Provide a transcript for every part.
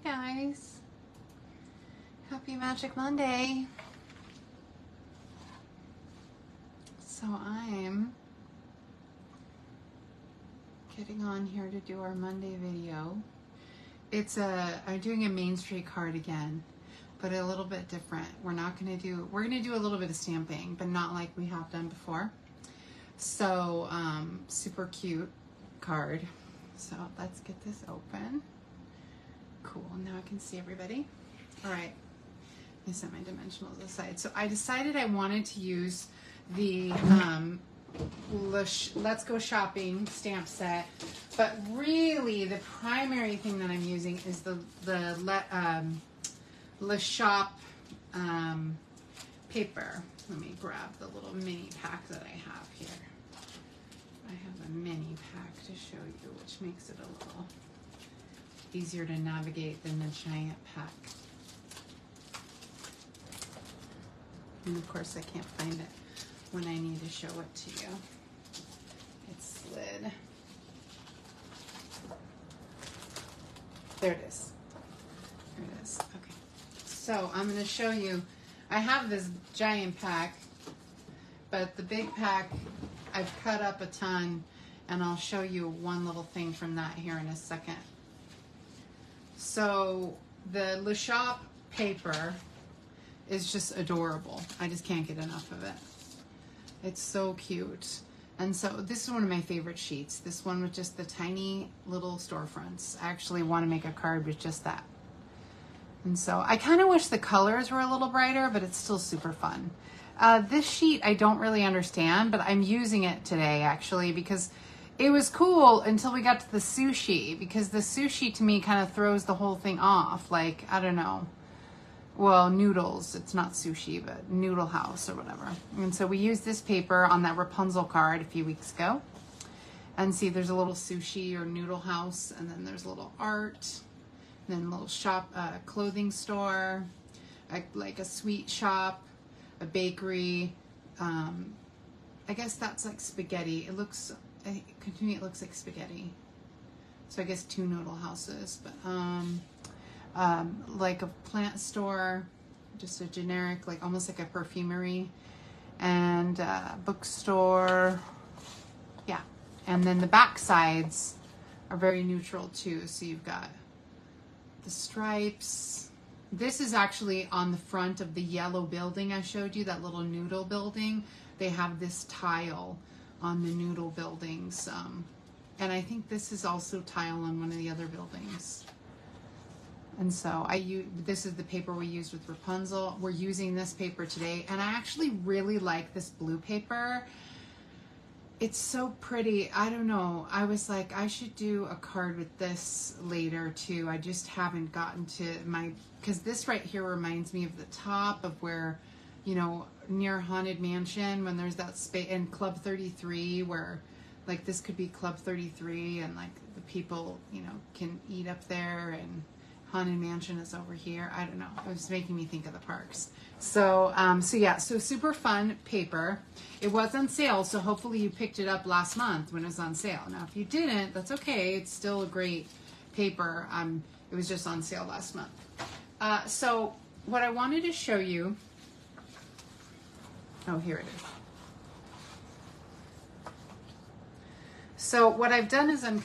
Hey guys, happy Magic Monday. So I'm getting on here to do our Monday video. I'm doing a Main Street card again, but a little bit different. We're gonna do a little bit of stamping, but not like we have done before. So super cute card. So let's get this open. Cool, now I can see everybody. All right, let me set my dimensionals aside. So I decided I wanted to use the Let's Go Shopping stamp set, but really the primary thing that I'm using is the Les Shopped paper. Let me grab the little mini pack that I have here. I have a mini pack to show you, which makes it a little easier to navigate than the giant pack. And of course I can't find it when I need to show it to you. It's slid. There it is. There it is. Okay. So I'm going to show you. I have this giant pack, but the big pack I've cut up a ton, and I'll show you one little thing from that here in a second. So the Les Shopped paper is just adorable. I just can't get enough of it. It's so cute. And so this is one of my favorite sheets. This one with just the tiny little storefronts. I actually want to make a card with just that. And so I kind of wish the colors were a little brighter, but it's still super fun. This sheet I don't really understand, but I'm using it today actually because it was cool until we got to the sushi, because the sushi to me kind of throws the whole thing off. Like, I don't know. Well, noodles, it's not sushi, but Noodle House or whatever. And so we used this paper on that Rapunzel card a few weeks ago. And see, there's a little sushi or Noodle House, and then there's a little art, and then a little shop, clothing store, like a sweet shop, a bakery. I guess that's like spaghetti. It looks, to me it looks like spaghetti. So I guess 2 noodle houses, but like a plant store, just a generic, like almost like a perfumery, and bookstore. Yeah, and then the back sides are very neutral too. So you've got the stripes. This is actually on the front of the yellow building I showed you, that little noodle building. They have this tile on the noodle buildings, and I think this is also tile on one of the other buildings. And so this is the paper we used with Rapunzel. We're using this paper today, and I actually really like this blue paper. It's so pretty. I don't know. I was like, I should do a card with this later too. I just haven't gotten to because this right here reminds me of the top of where, you know, near Haunted Mansion, when there's that space in Club 33 where like this could be Club 33 and like the people, you know, can eat up there, and Haunted Mansion is over here. I don't know. It was making me think of the parks. So, so super fun paper. It was on sale, so hopefully you picked it up last month when it was on sale. Now, if you didn't, that's okay. It's still a great paper. It was just on sale last month. So what I wanted to show you, oh, here it is. So what I've done is I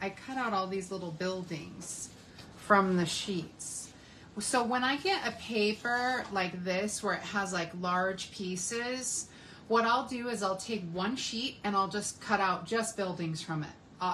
cut out all these little buildings from the sheets. So when I get a paper like this where it has like large pieces, what I'll do is I'll take one sheet and I'll just cut out just buildings from it.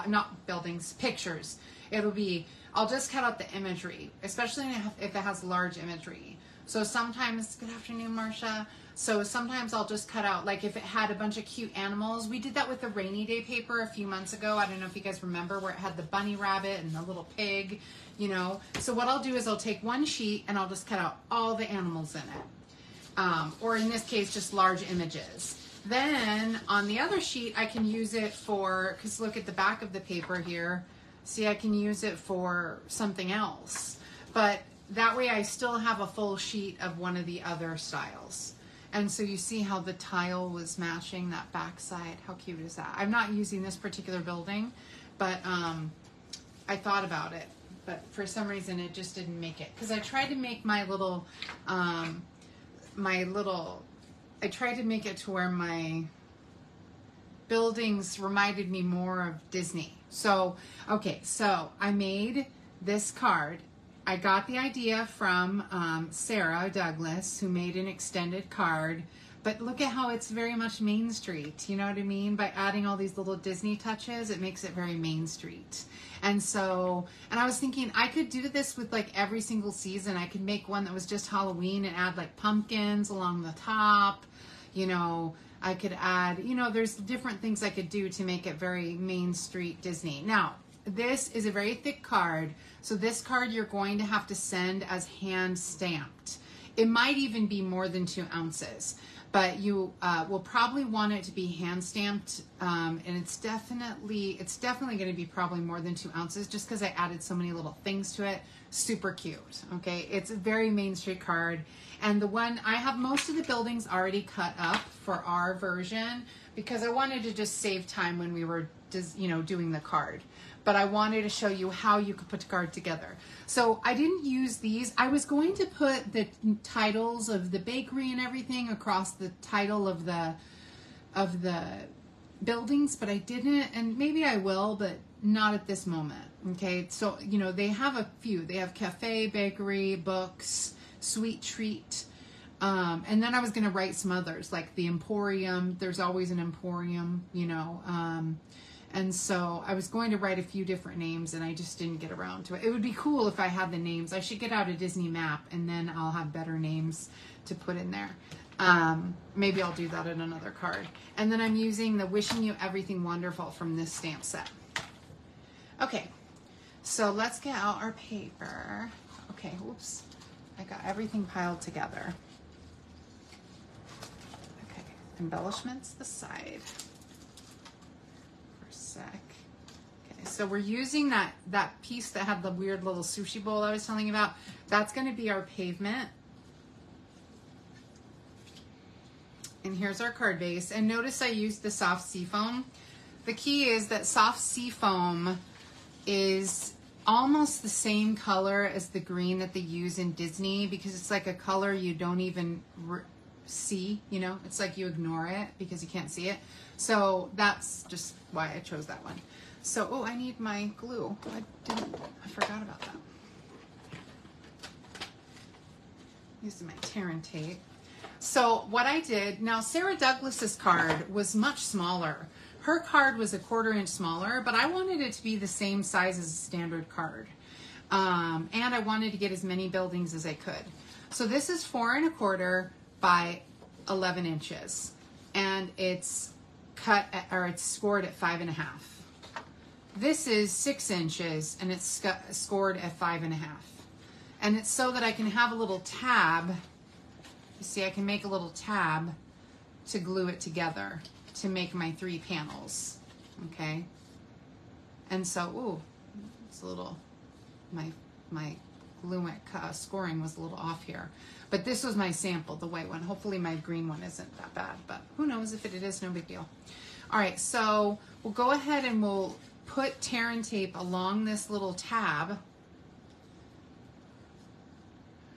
Not buildings, pictures. I'll just cut out the imagery, especially if it has large imagery. So sometimes, good afternoon, Marcia. So sometimes I'll just cut out, like if it had a bunch of cute animals. We did that with the rainy day paper a few months ago. I don't know if you guys remember, where it had the bunny rabbit and the little pig, you know. So what I'll do is I'll take one sheet and I'll just cut out all the animals in it. Or in this case, just large images. Then on the other sheet, I can use it for, because look at the back of the paper here. See, I can use it for something else. But that way I still have a full sheet of one of the other styles. And so you see how the tile was matching that back side. How cute is that? I'm not using this particular building, but I thought about it. but for some reason it just didn't make it. Because I tried to make my little, I tried to make it to where my buildings reminded me more of Disney. So, okay, so I made this card. I got the idea from Sarah Douglas, who made an extended card. But look at how it's very much Main Street. You know what I mean? By adding all these little Disney touches, it makes it very Main Street. And so, and I was thinking I could do this with like every single season. I could make one that was just Halloween and add like pumpkins along the top. You know, I could add, you know, there's different things I could do to make it very Main Street Disney. Now, this is a very thick card. So this card you're going to have to send as hand stamped. It might even be more than 2 ounces. But you will probably want it to be hand stamped, and it's definitely going to be probably more than 2 ounces, just because I added so many little things to it. Super cute. Okay, it's a very Main Street card, and the one I have most of the buildings already cut up for our version because I wanted to just save time when we were just, you know, doing the card. But I wanted to show you how you could put the card together. So I didn't use these. I was going to put the titles of the bakery and everything across the title of the buildings, but I didn't, and maybe I will, but not at this moment. Okay, so you know, they have a few. They have cafe, bakery, books, sweet treat, and then I was going to write some others like the Emporium. There's always an Emporium, you know. And so I was going to write a few different names and I just didn't get around to it. It would be cool if I had the names. I should get out a Disney map and then I'll have better names to put in there. Maybe I'll do that in another card. And then I'm using the Wishing You Everything Wonderful from this stamp set. Okay, so let's get out our paper. Okay, oops, I got everything piled together. Okay, embellishments aside. Okay, so we're using that piece that had the weird little sushi bowl I was telling you about. That's going to be our pavement. And here's our card base. And notice I used the soft seafoam. The key is that soft seafoam is almost the same color as the green that they use in Disney, because it's like a color you don't even see, you know, it's like you ignore it because you can't see it. So that's just why I chose that one. So, oh, I need my glue. I forgot about that. Using my Terran tape. So what I did, now Sarah Douglas's card was much smaller. Her card was a 1/4 inch smaller, but I wanted it to be the same size as a standard card. And I wanted to get as many buildings as I could. So this is 4 1/4 by 11 inches. And it's cut at, or it's scored at 5 1/2. This is 6 inches and it's scored at 5 1/2. And it's so that I can have a little tab. You see, I can make a little tab to glue it together to make my 3 panels. Okay. And so, ooh, it's a little, my glue scoring was a little off here. But this was my sample, the white one. Hopefully my green one isn't that bad, but who knows, if it is, no big deal. All right, so we'll go ahead and we'll put Terran tape along this little tab.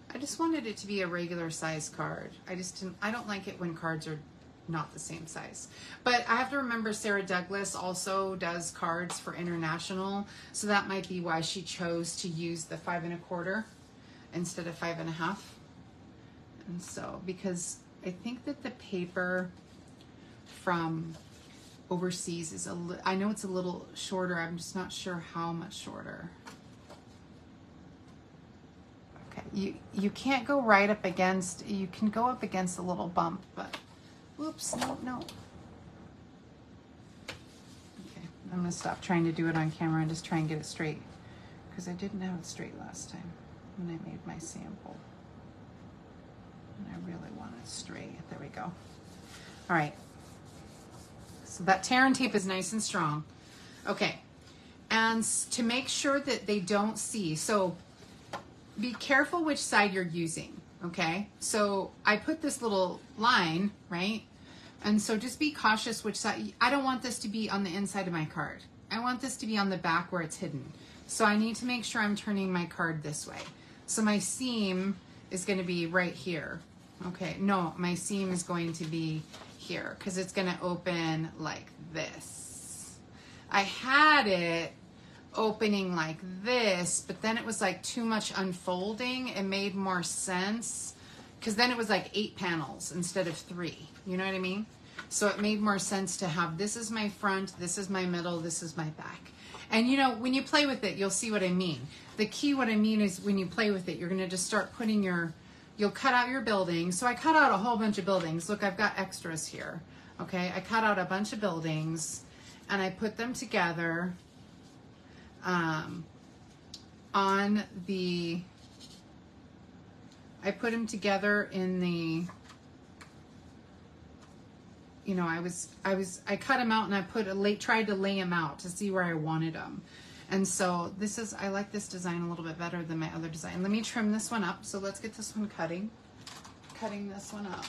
I just wanted it to be a regular size card. I don't like it when cards are not the same size. But I have to remember Sarah Douglas also does cards for international, so that might be why she chose to use the 5 1/4 instead of 5 1/2. And so, because I think that the paper from overseas is I know it's a little shorter. I'm just not sure how much shorter. Okay, you can't go right up against, you can go up against a little bump, but whoops, no. Okay, I'm gonna stop trying to do it on camera and just try and get it straight, because I didn't have it straight last time when I made my sample. And I really want it straight. There we go. All right. So that Terran tape is nice and strong. Okay. And to make sure that they don't see, so be careful which side you're using, okay? So I put this little line, right? And so just be cautious which side. I don't want this to be on the inside of my card. I want this to be on the back where it's hidden. So I need to make sure I'm turning my card this way. So my seam is going to be right here. Okay, no, my seam is going to be here because it's going to open like this. I had it opening like this, but then it was like too much unfolding. It made more sense because then it was like 8 panels instead of 3. You know what I mean? So it made more sense to have, this is my front, this is my middle, this is my back. And you know, when you play with it, you'll see what I mean. The key, what I mean is when you play with it, you're going to just start putting you'll cut out your buildings. So I cut out a whole bunch of buildings. Look, I've got extras here. Okay, I cut out a bunch of buildings and I put them together I put them together in the, you know, I cut them out and I tried to lay them out to see where I wanted them. And so this is, I like this design a little bit better than my other design. Let me trim this one up. So let's get this one cutting this one up.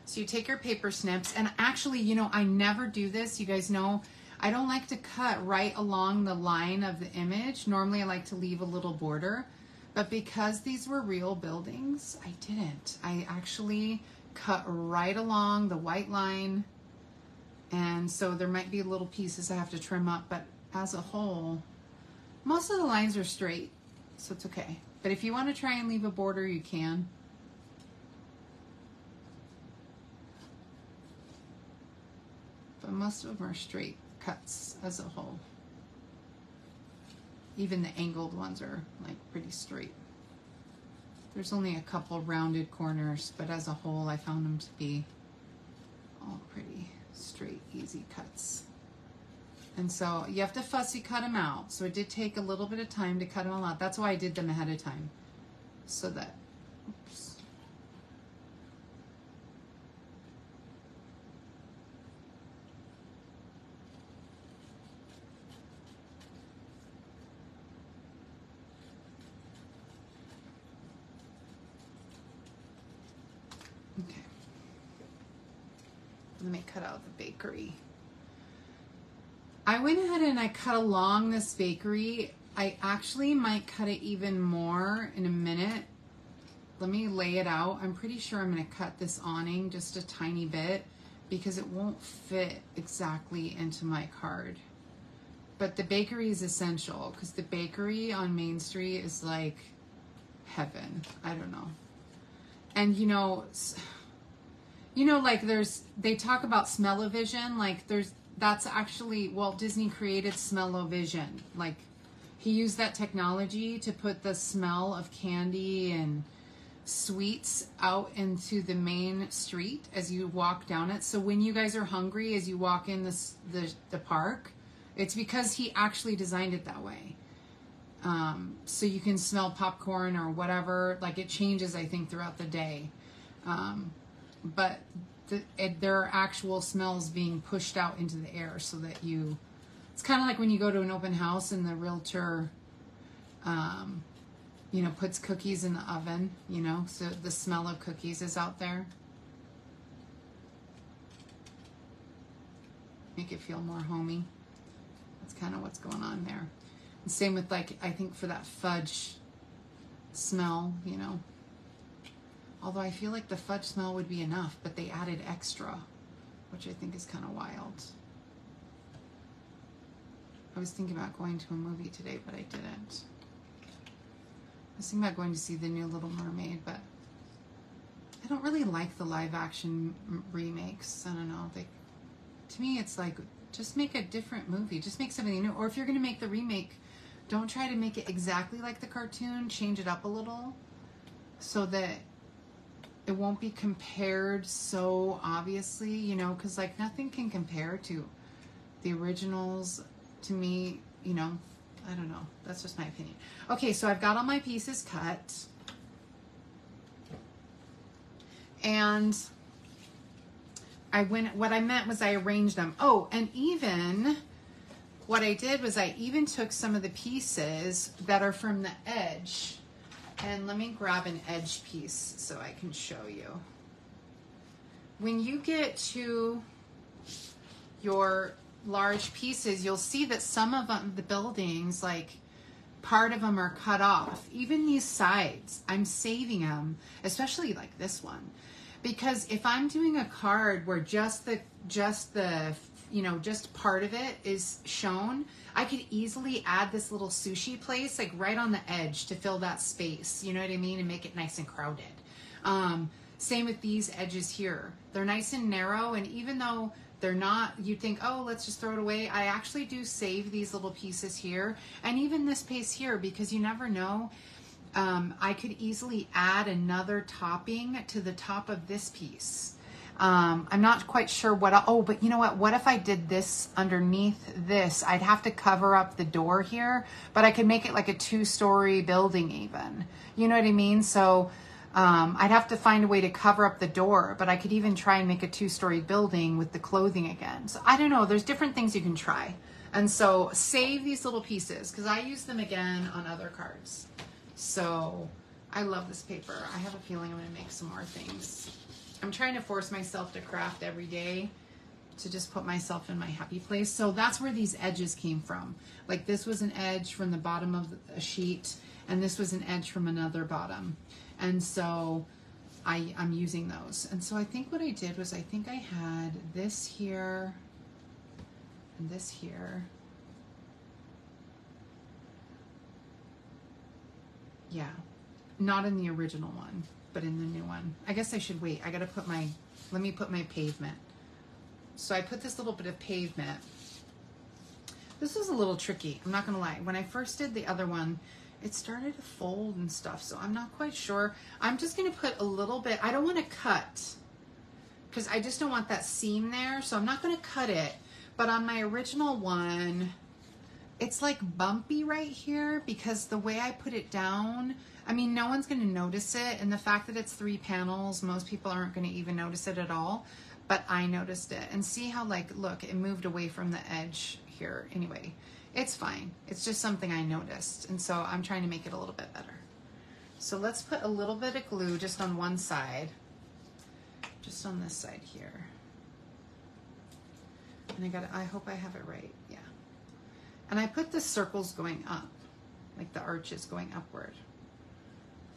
So you take your paper snips, and actually, you know, I never do this. You guys know, I don't like to cut right along the line of the image. Normally I like to leave a little border, but because these were real buildings, I didn't. I actually cut right along the white line. And so there might be little pieces I have to trim up, but as a whole, most of the lines are straight, so it's okay. But if you want to try and leave a border, you can. But most of them are straight cuts as a whole. Even the angled ones are like pretty straight. There's only a couple rounded corners, but as a whole, I found them to be all pretty straight, easy cuts. And so you have to fussy cut them out. So it did take a little bit of time to cut them all out. That's why I did them ahead of time. So that, oops. Okay. Let me cut out the bakery. I went ahead and I cut along this bakery. I actually might cut it even more in a minute. Let me lay it out. I'm pretty sure I'm going to cut this awning just a tiny bit because it won't fit exactly into my card. But the bakery is essential because the bakery on Main Street is like heaven. I don't know. And you know, like they talk about smell-o-vision, like that's actually, Walt Disney created smell-o-vision. Like he used that technology to put the smell of candy and sweets out into the main street as you walk down it. So when you guys are hungry as you walk in the park, it's because he actually designed it that way. So you can smell popcorn or whatever. Like it changes, I think, throughout the day. But there are actual smells being pushed out into the air so that it's kind of like when you go to an open house and the realtor, you know, puts cookies in the oven, you know, so the smell of cookies is out there. Make it feel more homey. That's kind of what's going on there. And same with, like, I think for that fudge smell, you know. Although I feel like the fudge smell would be enough, but they added extra, which I think is kind of wild. I was thinking about going to a movie today, but I didn't. I was thinking about going to see the new Little Mermaid, but I don't really like the live action remakes. I don't know. To me, it's like, just make a different movie. Just make something new. Or if you're going to make the remake, don't try to make it exactly like the cartoon. Change it up a little so that it won't be compared so obviously, you know, because like nothing can compare to the originals to me, you know. I don't know. That's just my opinion. Okay, so I've got all my pieces cut. And what I meant was I arranged them. Oh, and even what I did was I even took some of the pieces that are from the edge. And let me grab an edge piece so I can show you. When you get to your large pieces, you'll see that some of them, the buildings, like part of them are cut off. Even these sides, I'm saving them, especially like this one, because if I'm doing a card where just part of it is shown, I could easily add this little sushi place like right on the edge to fill that space, you know what I mean, and make it nice and crowded. Same with these edges here. They're nice and narrow, and even though they're not, you'd think, oh, let's just throw it away, I actually do save these little pieces here, and even this piece here, because you never know. I could easily add another topping to the top of this piece. I'm not quite sure what, but you know what if I did this underneath this? I'd have to cover up the door here, but I could make it like a 2-story building even. You know what I mean? So I'd have to find a way to cover up the door, but I could even try and make a 2-story building with the clothing again. So I don't know, there's different things you can try. And so save these little pieces because I use them again on other cards. So I love this paper. I have a feeling I'm going to make some more things. I'm trying to force myself to craft every day to just put myself in my happy place. So that's where these edges came from. Like this was an edge from the bottom of a sheet, and this was an edge from another bottom. And so I'm using those. And so I think what I did was I think I had this here and this here. Yeah, not in the original one, but in the new one. I guess I should wait. I got to put let me put my pavement. So I put this little bit of pavement. This was a little tricky, I'm not going to lie. When I first did the other one, it started to fold and stuff, so I'm not quite sure. I'm just going to put a little bit. I don't want to cut because I just don't want that seam there, so I'm not going to cut it. But on my original one, it's like bumpy right here because the way I put it down, I mean, no one's going to notice it. And the fact that it's 3 panels, most people aren't going to even notice it at all. But I noticed it. And see how, like, look, it moved away from the edge here. Anyway, it's fine. It's just something I noticed. And so I'm trying to make it a little bit better. So let's put a little bit of glue just on one side. Just on this side here. And I hope I have it right. Yeah. And I put the circles going up, like the arches going upward.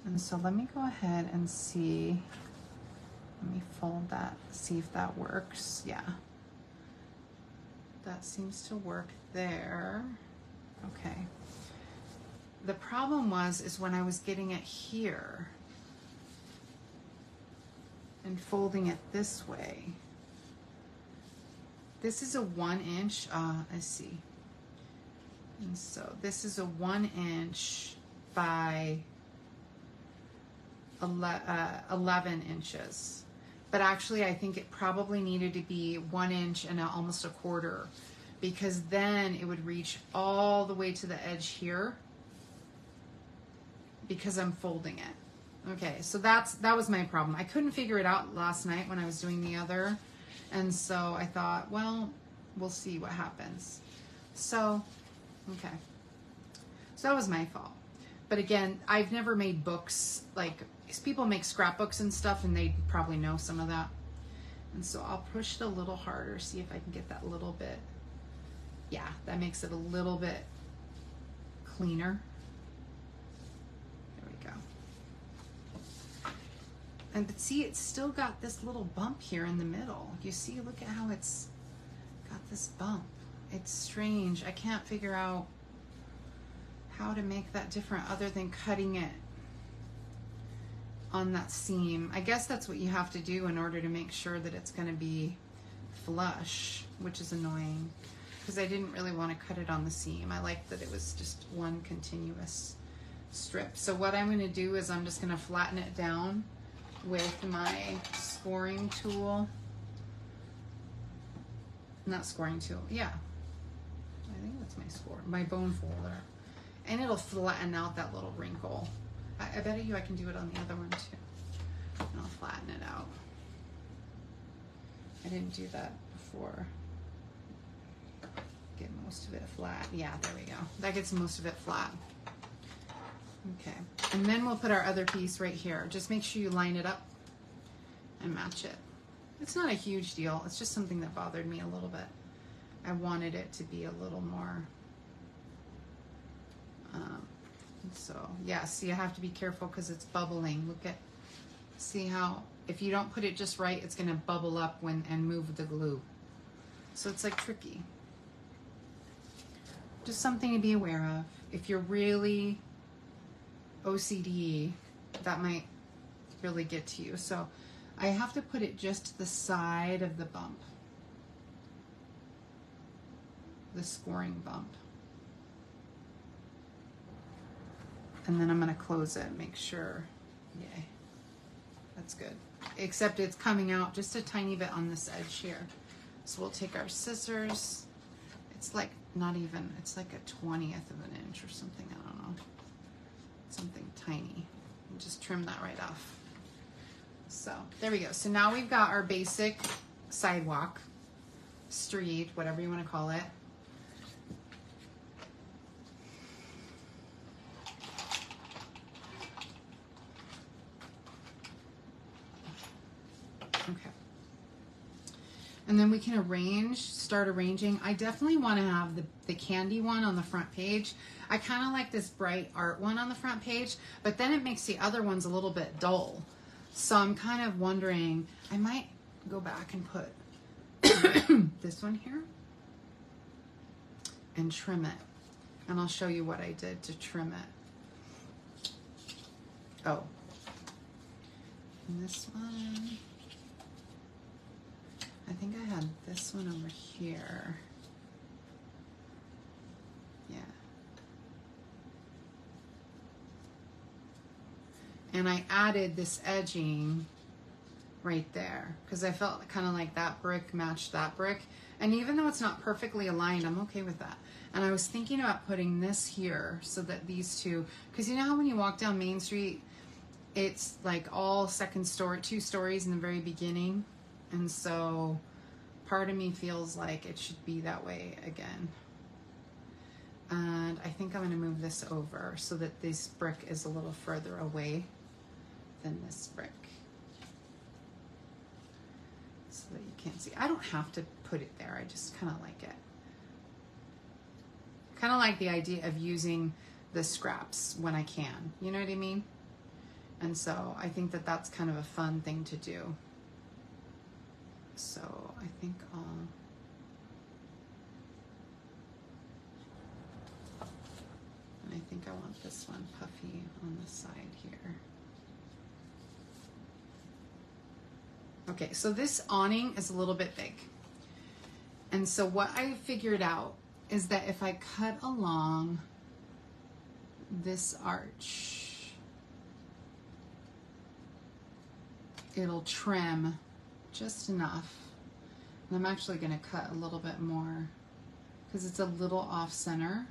And so let me go ahead and see. Let me fold that, see if that works. Yeah. That seems to work there. Okay. The problem is when I was getting it here and folding it this way. This is a 1 inch, I see. And so this is a 1 inch by 11 inches. But actually I think it probably needed to be 1 inch and almost a quarter, because then it would reach all the way to the edge here because I'm folding it. Okay, so that was my problem. I couldn't figure it out last night when I was doing the other. And so I thought, well, we'll see what happens. So, okay. So that was my fault. But again, I've never made books. Like, people make scrapbooks and stuff, and they probably know some of that. And so I'll push it a little harder, see if I can get that little bit. Yeah, that makes it a little bit cleaner. There we go. But see, it's still got this little bump here in the middle. You see, look at how it's got this bump. It's strange. I can't figure out how to make that different other than cutting it on that seam. I guess that's what you have to do in order to make sure that it's going to be flush, which is annoying because I didn't really want to cut it on the seam. I liked that it was just one continuous strip. So what I'm going to do is I'm just going to flatten it down with my scoring tool. Not scoring tool, yeah. I think that's my bone folder. And it'll flatten out that little wrinkle. I bet you I can do it on the other one too. And I'll flatten it out. I didn't do that before. Get most of it flat. Yeah, there we go. That gets most of it flat. Okay, and then we'll put our other piece right here. Just make sure you line it up and match it. It's not a huge deal. It's just something that bothered me a little bit. I wanted it to be a little more, so yeah, see, I have to be careful because it's bubbling. Look at, see how, if you don't put it just right, it's going to bubble up when and move the glue. So it's like tricky. Just something to be aware of. If you're really OCD, that might really get to you. So I have to put it just to the side of the bump, the scoring bump. And then I'm going to close it, make sure, yay, that's good. Except it's coming out just a tiny bit on this edge here. So we'll take our scissors. It's like not even, it's like a 20th of an inch or something, I don't know. Something tiny. And just trim that right off. So there we go. So now we've got our basic sidewalk, street, whatever you want to call it. Okay. And then we can start arranging. I definitely want to have the candy one on the front page. I kind of like this bright art one on the front page, but then it makes the other ones a little bit dull. So I'm kind of wondering, I might go back and put this one here and trim it. And I'll show you what I did to trim it. Oh, and this one, I think I had this one over here. Yeah. And I added this edging right there because I felt kind of like that brick matched that brick. And even though it's not perfectly aligned, I'm okay with that. And I was thinking about putting this here so that these two, because you know how when you walk down Main Street, it's like all second story, 2 stories in the very beginning. And so part of me feels like it should be that way again. And I think I'm going to move this over so that this brick is a little further away than this brick. So that you can't see. I don't have to put it there. I just kind of like it. Kind of like the idea of using the scraps when I can. You know what I mean? And so I think that that's kind of a fun thing to do. So I think and I think I want this one puffy on the side here. Okay, so this awning is a little bit big. And so what I figured out is that if I cut along this arch, it'll trim just enough. And I'm actually going to cut a little bit more because it's a little off center.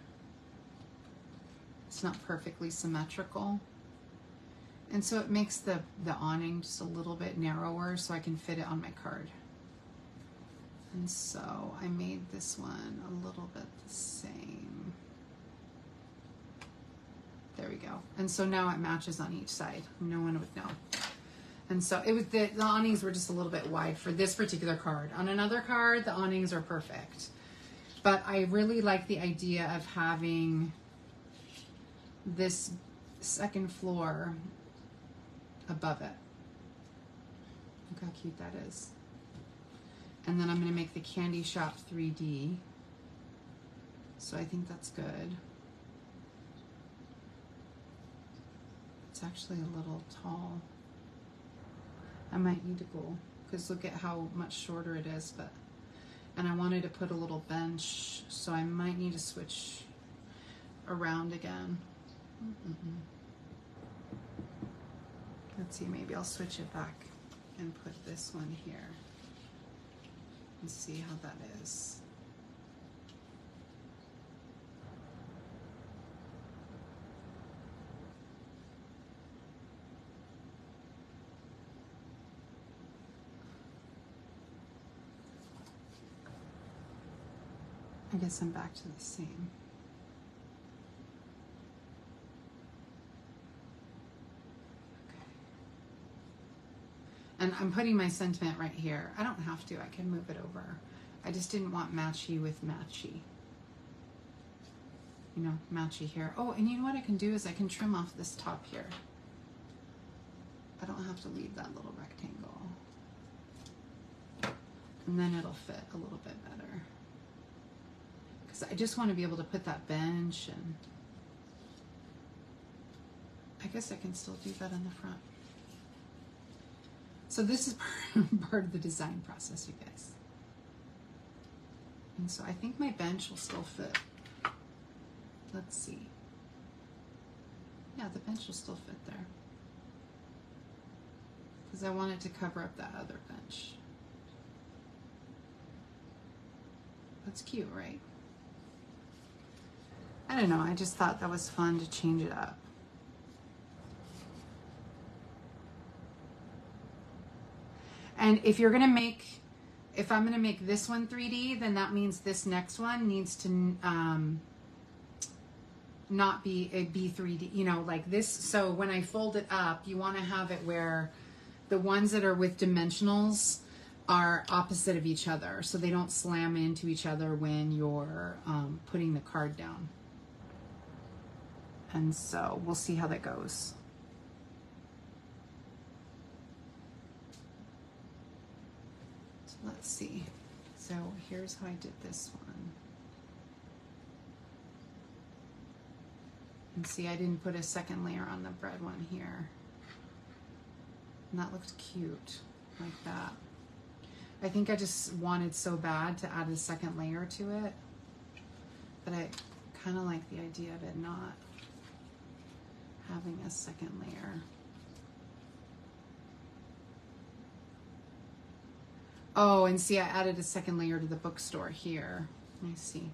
It's not perfectly symmetrical. And so it makes the awning just a little bit narrower so I can fit it on my card. And so I made this one a little bit the same. There we go. And so now it matches on each side. No one would know. And so it was the awnings were just a little bit wide for this particular card. On another card, the awnings are perfect. But I really like the idea of having this second floor above it. Look how cute that is. And then I'm going to make the Candy Shop 3D. So I think that's good. It's actually a little tall. I might need to go because look at how much shorter it is, but and I wanted to put a little bench, so I might need to switch around again. Let's see, maybe I'll switch it back and put this one here and see how that is. I guess I'm back to the same. Okay. And I'm putting my sentiment right here. I don't have to, I can move it over. I just didn't want matchy with matchy. You know, matchy here. Oh, and you know what I can do is I can trim off this top here. I don't have to leave that little rectangle. And then it'll fit a little bit better. Because I just want to be able to put that bench, and I guess I can still do that in the front. So this is part of the design process, you guys. And so I think my bench will still fit. Let's see. Yeah, the bench will still fit there. Because I want it to cover up that other bench. That's cute, right? I don't know, I just thought that was fun to change it up. And if you're gonna make, if I'm gonna make this one 3D, then that means this next one needs to not be a B3D, you know, like this. So when I fold it up, you wanna have it where the ones that are with dimensionals are opposite of each other, so they don't slam into each other when you're putting the card down. And so we'll see how that goes. So let's see. So here's how I did this one. And see, I didn't put a second layer on the bread one here. And that looked cute, like that. I think I just wanted so bad to add a second layer to it, but I kind of like the idea of it not having a second layer. Oh, and see, I added a second layer to the bookstore here. Let me see.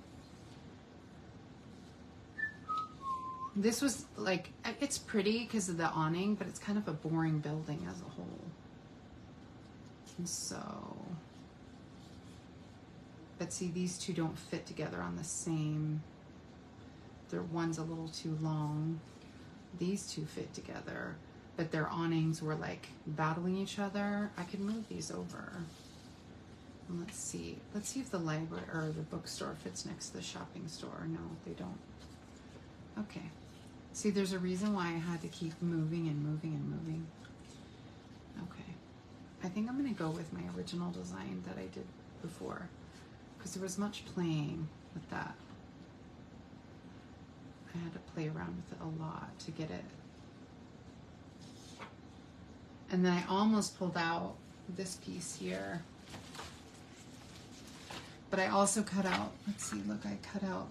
This was like, it's pretty because of the awning, but it's kind of a boring building as a whole. And so, but see, these two don't fit together on the same, one's a little too long. These two fit together, but their awnings were like battling each other. I could move these over. And let's see if the library or the bookstore fits next to the shopping store. No, they don't. Okay. See, there's a reason why I had to keep moving and moving and moving. Okay. I think I'm going to go with my original design that I did before, because there was much playing with that. I had to play around with it a lot to get it. And then I almost pulled out this piece here. But I also cut out, let's see, look, I cut out,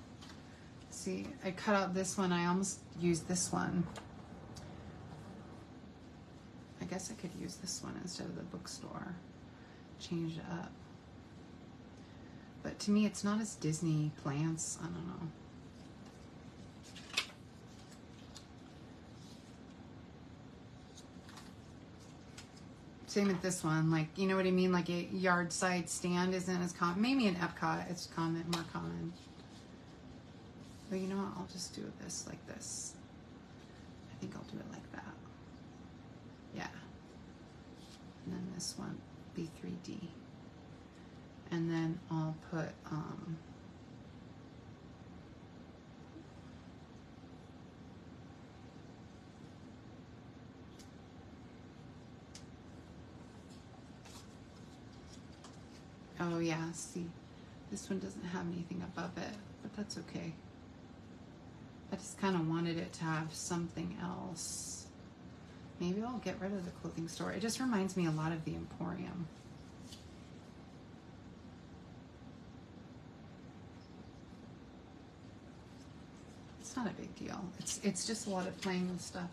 see, I cut out this one. I almost used this one. I guess I could use this one instead of the bookstore. Change it up. But to me, it's not as Disney plants. I don't know. Same with this one. Like, you know what I mean? Like a yard side stand isn't as common. Maybe in Epcot, it's common, more common. But you know what? I'll just do this like this. I think I'll do it like that. Yeah. And then this one, B3D. And then I'll put, oh yeah, see, this one doesn't have anything above it, but that's okay. I just kind of wanted it to have something else. Maybe I'll get rid of the clothing store. It just reminds me a lot of the Emporium. It's not a big deal. It's just a lot of playing with stuff.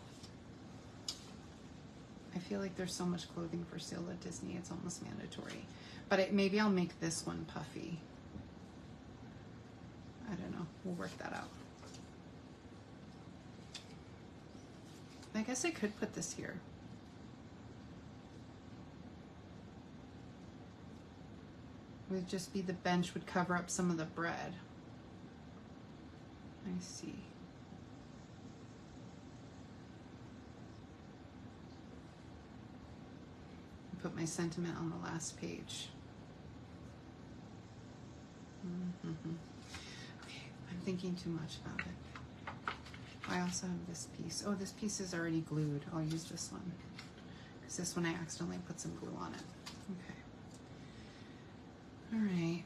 I feel like there's so much clothing for sale at Disney, it's almost mandatory. But maybe I'll make this one puffy. I don't know. We'll work that out. I guess I could put this here. It would just be the bench would cover up some of the bread. I see. Put my sentiment on the last page. Okay, I'm thinking too much about it. I also have this piece. Oh, this piece is already glued. I'll use this one. Because this one I accidentally put some glue on it. Okay. All right.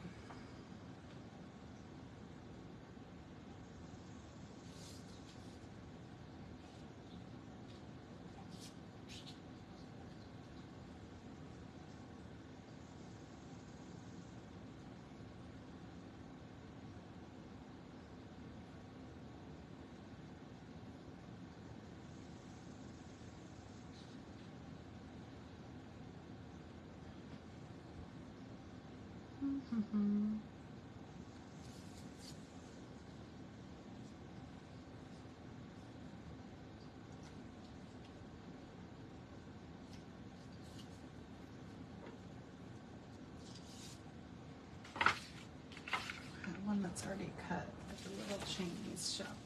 One that's already cut at the little Chinese shop.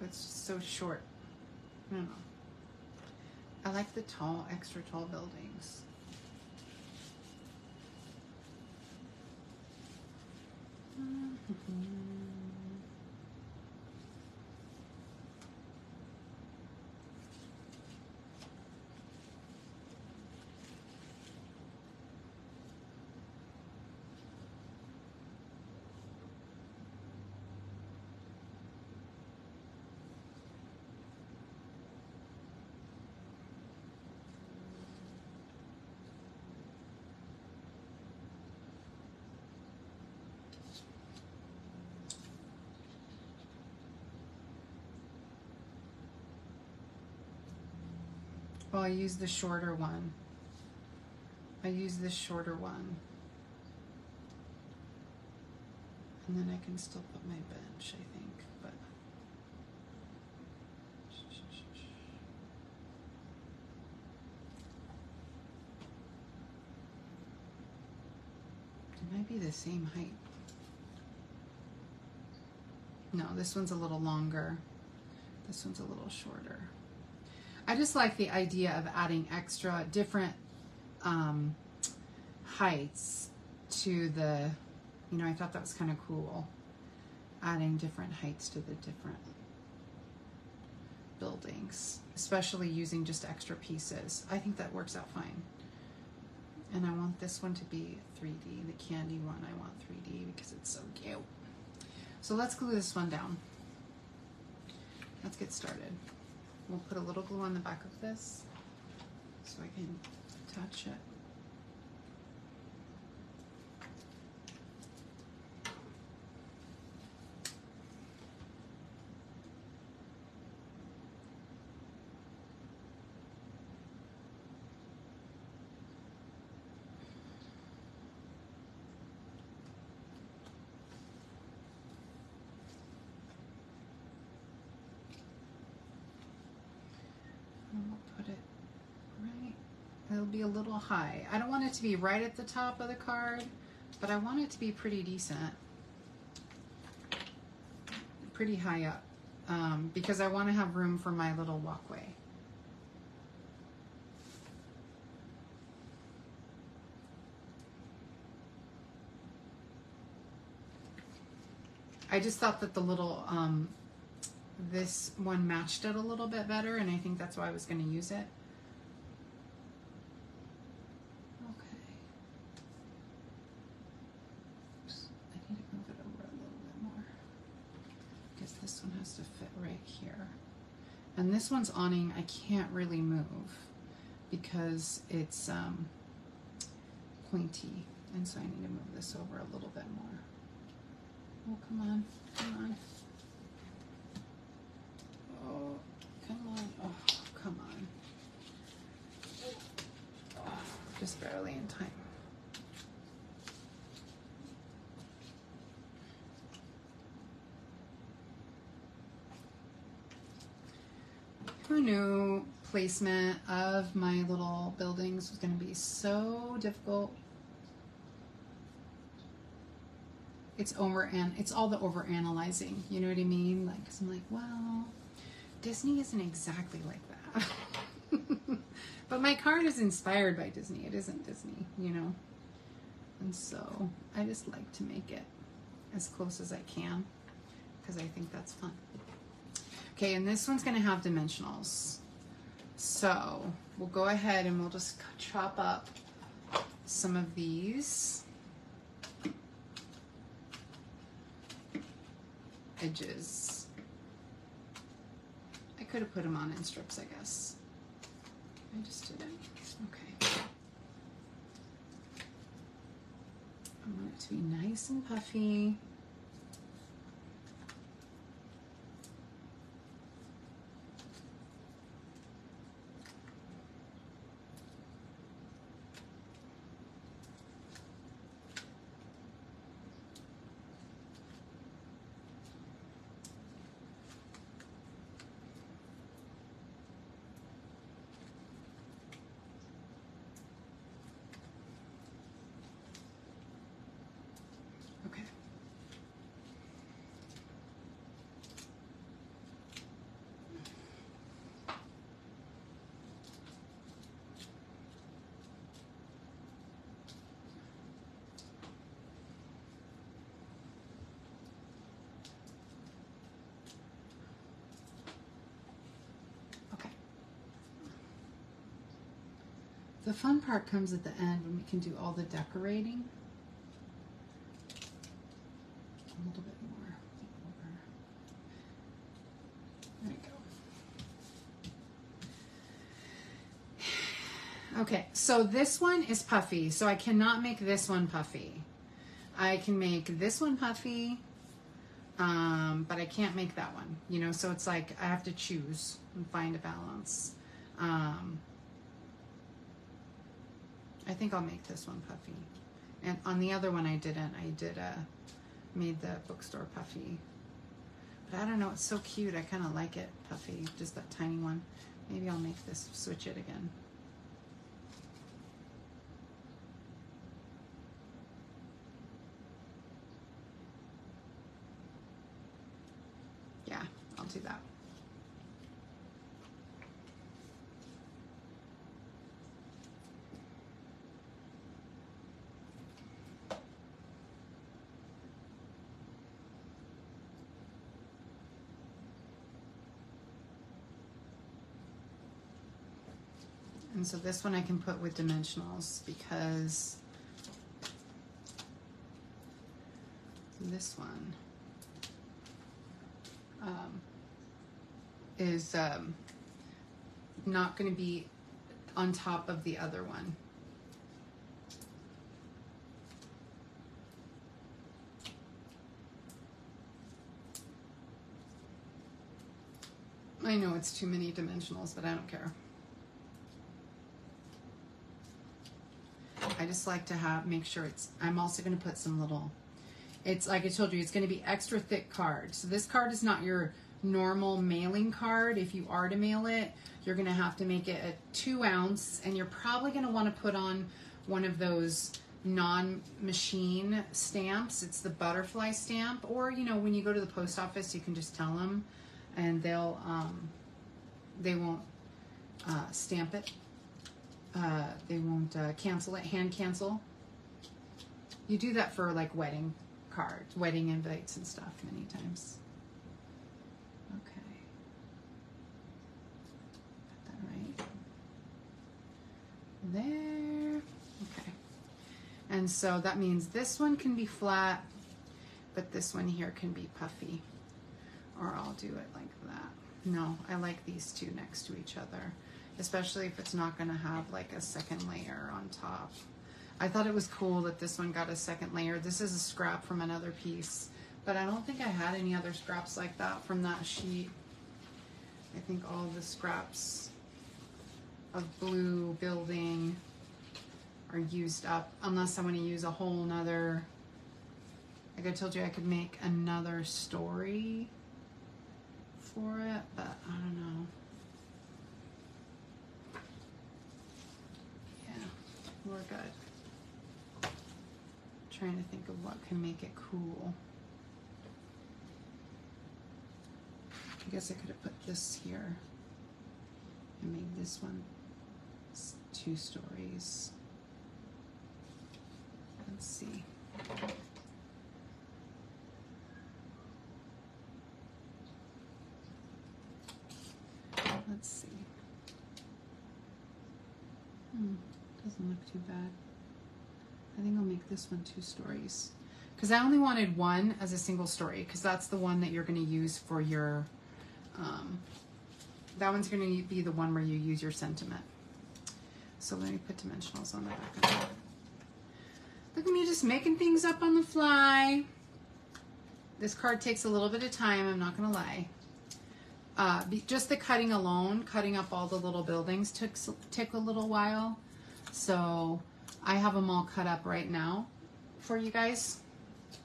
It's just so short. I don't know. I like the tall, extra tall buildings. Well, I use the shorter one. I use this shorter one. And then I can still put my bench, I think, but. It might be the same height. No, this one's a little longer. This one's a little shorter. I just like the idea of adding extra different heights to the, you know, I thought that was kind of cool. Adding different heights to the different buildings, especially using just extra pieces. I think that works out fine. And I want this one to be 3D, the candy one I want 3D because it's so cute. So let's glue this one down. Let's get started. We'll put a little glue on the back of this so I can touch it. It'll be a little high. I don't want it to be right at the top of the card, but I want it to be pretty decent. Pretty high up, because I want to have room for my little walkway. I just thought that the little, this one matched it a little bit better, and I think that's why I was going to use it. To fit right here. And this one's awning I can't really move because it's pointy, and so I need to move this over a little bit more. Oh, come on, come on. Oh, come on. Oh, come on. Oh, just barely in time. Who knew placement of my little buildings was going to be so difficult? It's all the over analyzing, you know what I mean? Like, 'cause I'm like, well, Disney isn't exactly like that. But my card is inspired by Disney. It isn't Disney, you know? And so I just like to make it as close as I can because I think that's fun. Okay, and this one's going to have dimensionals. So we'll go ahead and we'll just chop up some of these edges. I could have put them on in strips, I guess. I just didn't. Okay. I want it to be nice and puffy. Okay. Okay. The fun part comes at the end when we can do all the decorating. A little bit more over. There you go. Okay, so this one is puffy, so I cannot make this one puffy. I can make this one puffy, but I can't make that one, you know, so it's like I have to choose and find a balance. I think I'll make this one puffy. And on the other one I didn't. I did made the bookstore puffy. But I don't know, it's so cute. I kind of like it puffy, just that tiny one. Maybe I'll make this, switch it again. Yeah, I'll do that. And so this one I can put with dimensionals because this one is not going to be on top of the other one. I know it's too many dimensionals, but I don't care. I just like to make sure it's, I'm also going to put some little, it's like I told you, it's going to be extra thick card. So this card is not your normal mailing card. If you are to mail it, you're going to have to make it a 2 ounce, and you're probably going to want to put on one of those non-machine stamps. It's the butterfly stamp, or, you know, when you go to the post office, you can just tell them and they'll, they won't stamp it. They won't cancel it, hand cancel. You do that for like wedding cards, wedding invites and stuff many times. Okay. Got that right. There. Okay. And so that means this one can be flat, but this one here can be puffy. Or I'll do it like that. No, I like these two next to each other, especially if it's not going to have like a second layer on top. I thought it was cool that this one got a second layer. This is a scrap from another piece, but I don't think I had any other scraps like that from that sheet. I think all the scraps of blue building are used up, unless I want to use a whole nother, like I told you I could make another story for it, but I don't know. Yeah, we're good. Trying to think of what can make it cool. guess I could have put this here and made this one 2 stories. Let's see. Let's see. Doesn't look too bad. I think I'll make this one 2 stories. Because I only wanted one as a single story, because that's the one that you're going to use for your, that one's going to be the one where you use your sentiment. So let me put dimensionals on the back of that. Look at me just making things up on the fly. This card takes a little bit of time, I'm not going to lie. Just the cutting alone, cutting up all the little buildings took a little while. So I have them all cut up right now for you guys,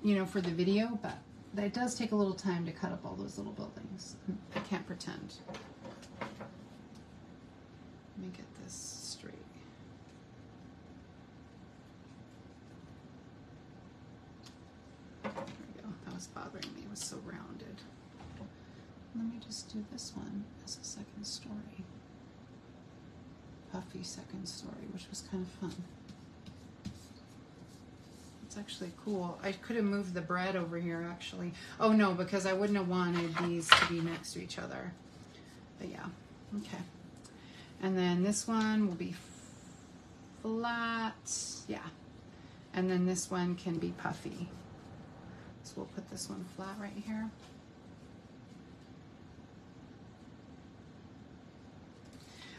you know, for the video, but it does take a little time to cut up all those little buildings. I can't pretend. Let me get this straight. There we go. That was bothering me. It was so rounded. Let me just do this one as a second story. Puffy second story, which was kind of fun. It's actually cool. I could have moved the bread over here actually. Oh no, because I wouldn't have wanted these to be next to each other. But yeah, okay. And then this one will be flat, yeah. And then this one can be puffy. So we'll put this one flat right here.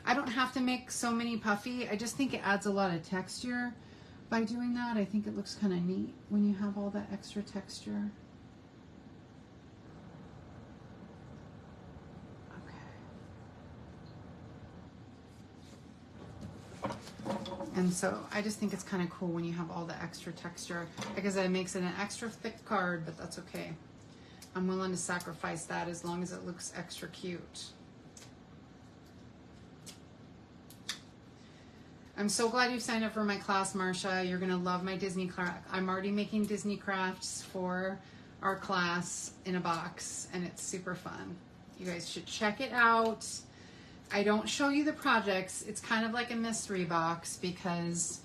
I don't have to make so many puffy. I just think it adds a lot of texture by doing that. I think it looks kind of neat when you have all that extra texture. Okay. And so I just think it's kind of cool when you have all the extra texture, because it makes it an extra thick card, but that's okay. I'm willing to sacrifice that as long as it looks extra cute. I'm so glad you signed up for my class, Marcia. You're gonna love my Disney craft. I'm already making Disney crafts for our class in a box, and it's super fun. You guys should check it out. I don't show you the projects. It's kind of like a mystery box because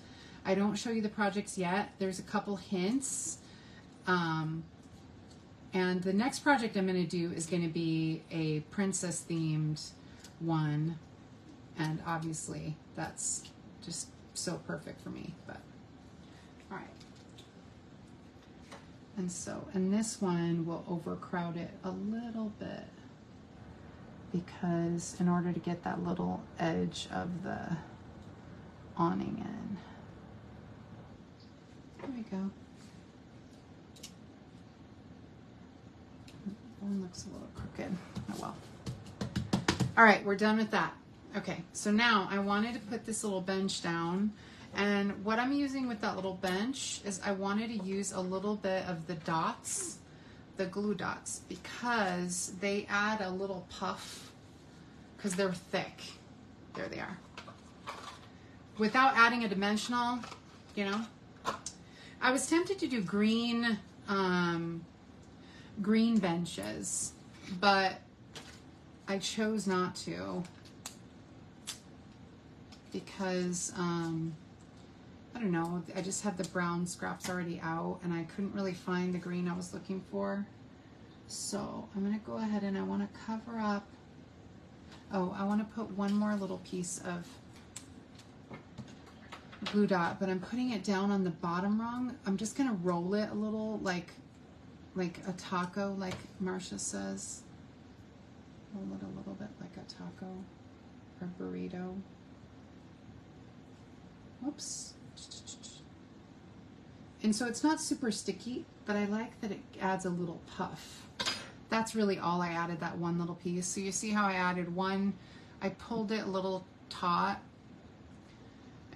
I don't show you the projects yet. There's a couple hints. And the next project I'm gonna do is gonna be a princess themed one. And obviously that's just so perfect for me, but all right. And so, and this one will overcrowd it a little bit because in order to get that little edge of the awning in. There we go. One looks a little crooked. Oh well. All right, we're done with that. Okay, so now I wanted to put this little bench down, and what I'm using with that little bench is I wanted to use a little bit of the dots, the glue dots, because they add a little puff because they're thick. There they are. Without adding a dimensional, you know. I was tempted to do green, green benches, but I chose not to. Because, I don't know, I just had the brown scraps already out and I couldn't really find the green I was looking for. So I'm going to go ahead and I want to cover up. Oh, I want to put one more little piece of glue dot, but I'm putting it down on the bottom rung. I'm just going to roll it a little like a taco, like Marcia says. Roll it a little bit like a taco or burrito. Oops. And so it's not super sticky, but I like that it adds a little puff. That's really all I added, that one little piece. So you see how I added one, I pulled it a little taut,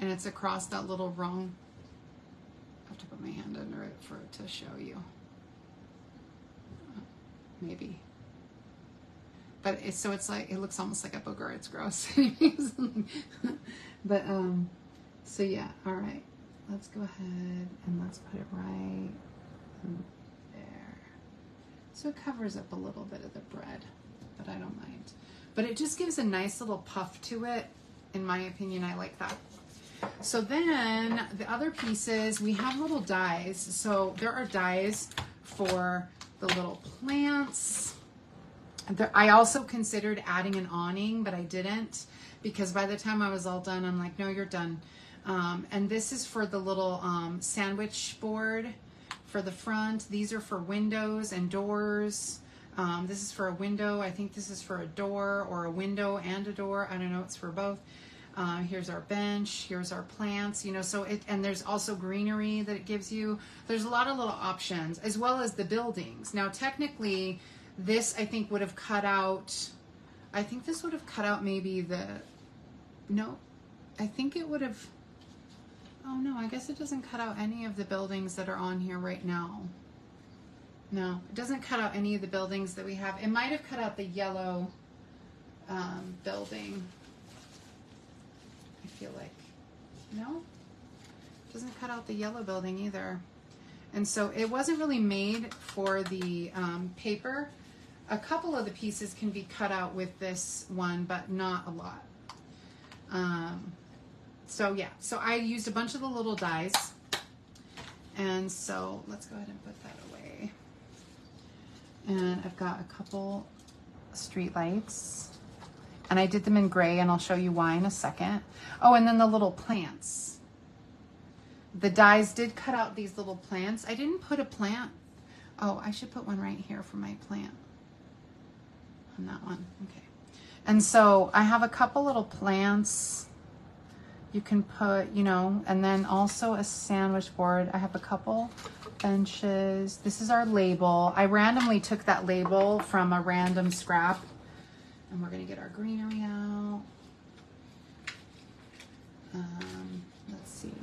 and it's across that little rung. I have to put my hand under it for it to show you. Maybe. But it's, so it's like, it looks almost like a booger. It's gross. But, so yeah, all right, let's go ahead and let's put it right there. So it covers up a little bit of the bread. but I don't mind. But it just gives a nice little puff to it. In my opinion, I like that. So then the other pieces, we have little dies. So there are dies for the little plants. I also considered adding an awning, but I didn't, because by the time I was all done, I'm like, no, you're done. And this is for the little sandwich board for the front. These are for windows and doors. This is for a window. I think this is for a door, or a window and a door. I don't know, it's for both. Here's our bench, here's our plants, you know, so and there's also greenery that it gives you. There's a lot of little options, as well as the buildings. Now, technically, this, I think, would have cut out, I think this would have cut out maybe no, I think it would have, oh no, I guess it doesn't cut out any of the buildings that are on here right now. No, it doesn't cut out any of the buildings that we have. It might have cut out the yellow building. I feel like, no, it doesn't cut out the yellow building either. And so it wasn't really made for the paper. A couple of the pieces can be cut out with this one, but not a lot. So yeah, so I used a bunch of the little dies. And so let's go ahead and put that away. And I've got a couple street lights. And I did them in gray, and I'll show you why in a second. Oh, and then the little plants. The dies did cut out these little plants. I didn't put a plant. Oh, I should put one right here for my plant. On that one, okay. And so I have a couple little plants you can put, you know, and then also a sandwich board. I have a couple benches. This is our label. I randomly took that label from a random scrap. And we're going to get our greenery out. Let's see.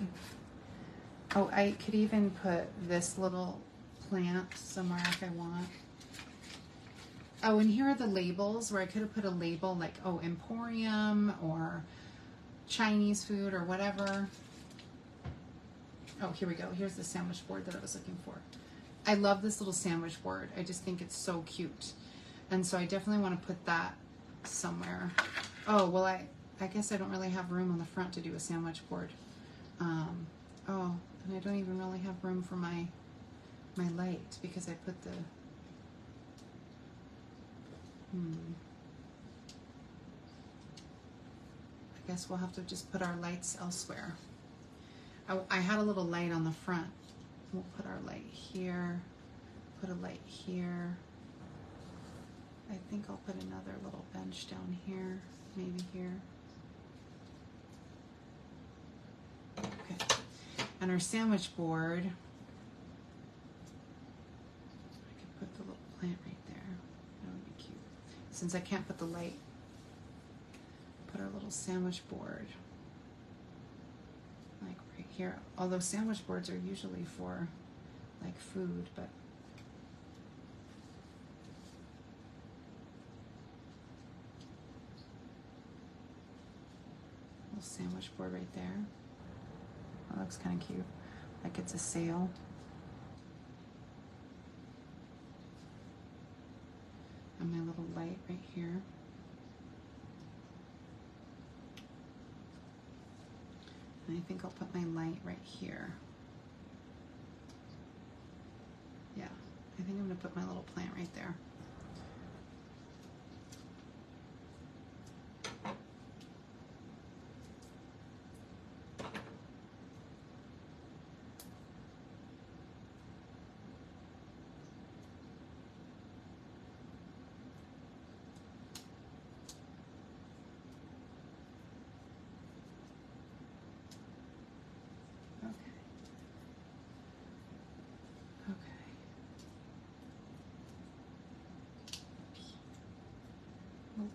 Oh, I could even put this little plant somewhere if I want. Oh, and here are the labels where I could have put a label like, oh, Emporium or Chinese food or whatever. Oh, here we go. Here's the sandwich board that I was looking for. I love this little sandwich board. I just think it's so cute. And so I definitely want to put that somewhere. Oh, well, I guess I don't really have room on the front to do a sandwich board. Oh, and I don't even really have room for my light because I put the I guess we'll have to just put our lights elsewhere. I had a little light on the front. We'll put our light here, put a light here. I think I'll put another little bench down here, maybe here. Okay. And our sandwich board, I could put the little plant right there. That would be cute. Since I can't put the light, put our little sandwich board like right here. Although sandwich boards are usually for like food, but little sandwich board right there. That looks kind of cute, like it's a sail. And my little light right here. And I think I'll put my light right here. Yeah, I think I'm gonna put my little plant right there.